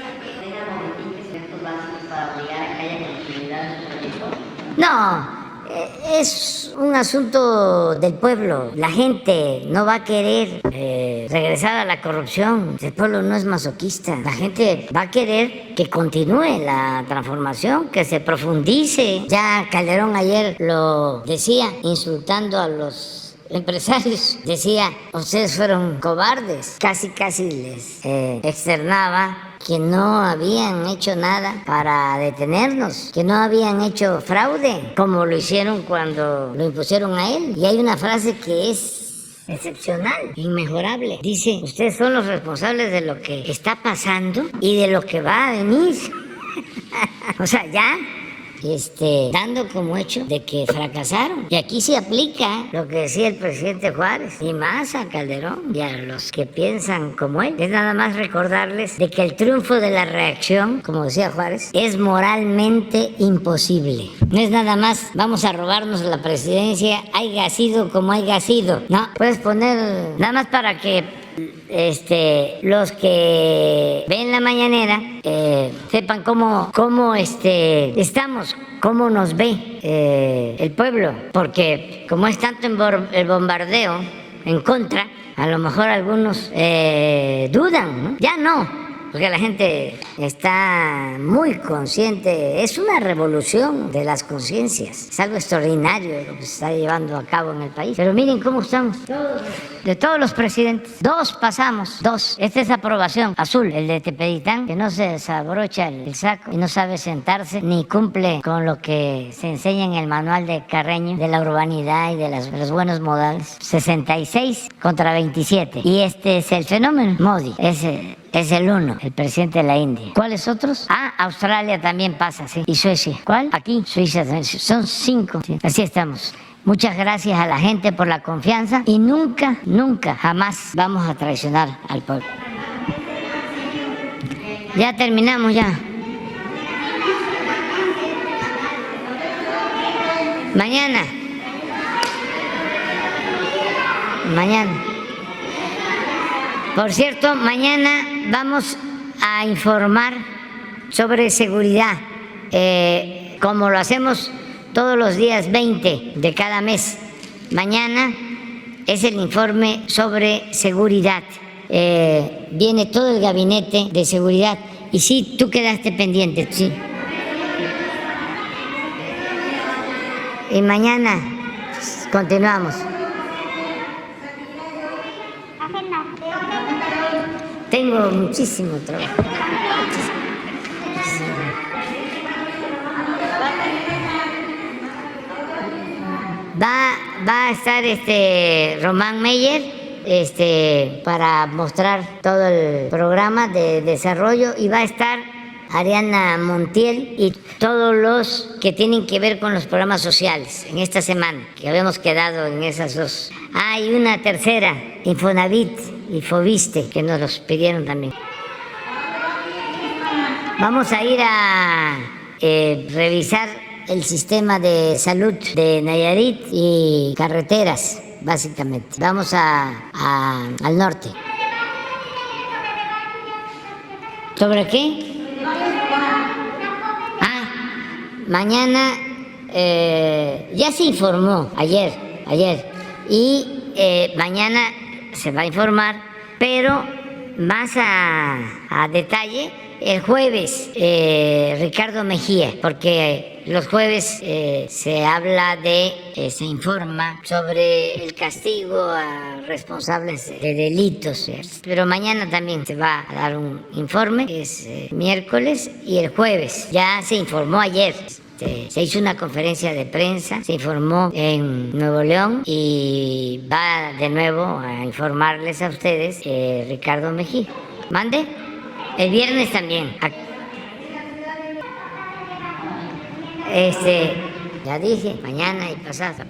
No, es un asunto del pueblo. La gente no va a querer regresar a la corrupción. El pueblo no es masoquista. La gente va a querer que continúe la transformación, que se profundice. Ya Calderón ayer lo decía, insultando a los empresarios. Decía, ustedes fueron cobardes. Casi les externaba que no habían hecho nada para detenernos, que no habían hecho fraude, como lo hicieron cuando lo impusieron a él. Y hay una frase que es excepcional, inmejorable. Dice, ustedes son los responsables de lo que está pasando y de lo que va a venir. O sea, ya dando como hecho de que fracasaron. Y aquí se aplica lo que decía el presidente Juárez, y más a Calderón y a los que piensan como él. Es nada más recordarles de que el triunfo de la reacción, como decía Juárez, es moralmente imposible. No es nada más, vamos a robarnos la presidencia, haya sido como haya sido. No, puedes poner, nada más para que los que ven la mañanera sepan cómo estamos, cómo nos ve el pueblo, porque como es tanto el bombardeo en contra, a lo mejor algunos dudan, ¿no? Ya no, porque la gente está muy consciente. Es una revolución de las conciencias. Es algo extraordinario lo que se está llevando a cabo en el país. Pero miren cómo estamos. De todos los presidentes, 2 pasamos, 2. Esta es aprobación, azul, el de Tepeditán, que no se desabrocha el saco y no sabe sentarse, ni cumple con lo que se enseña en el manual de Carreño, de la urbanidad y de los buenos modales. 66 contra 27. Y este es el fenómeno, Modi. Es el 1, el presidente de la India. ¿Cuáles otros? Australia también pasa, sí. Y Suecia. ¿Cuál? Aquí, Suiza también. Son 5. Sí. Así estamos. Muchas gracias a la gente por la confianza y nunca, jamás vamos a traicionar al pueblo. Ya terminamos ya. Mañana. Por cierto, mañana vamos a informar sobre seguridad, como lo hacemos todos los días 20 de cada mes. Mañana es el informe sobre seguridad. Viene todo el gabinete de seguridad. Y sí, tú quedaste pendiente, sí. Y mañana continuamos. Tengo muchísimo trabajo. Va a estar Román Meyer para mostrar todo el programa de desarrollo, y va a estar Ariana Montiel y todos los que tienen que ver con los programas sociales en esta semana, que habíamos quedado en esas 2. Hay una tercera, Infonavit y Fobiste, que nos los pidieron también. Vamos a ir a revisar el sistema de salud de Nayarit y carreteras, básicamente. Vamos al norte. ¿Sobre qué? Mañana ya se informó ayer, y mañana se va a informar, pero más a detalle el jueves, Ricardo Mejía, porque los jueves se informa sobre el castigo a responsables de delitos, pero mañana también se va a dar un informe, es miércoles, y el jueves ya se informó ayer. Se hizo una conferencia de prensa, se informó en Nuevo León, y va de nuevo a informarles a ustedes Ricardo Mejía. ¿Mande? El viernes también. Ya dije, mañana y pasado.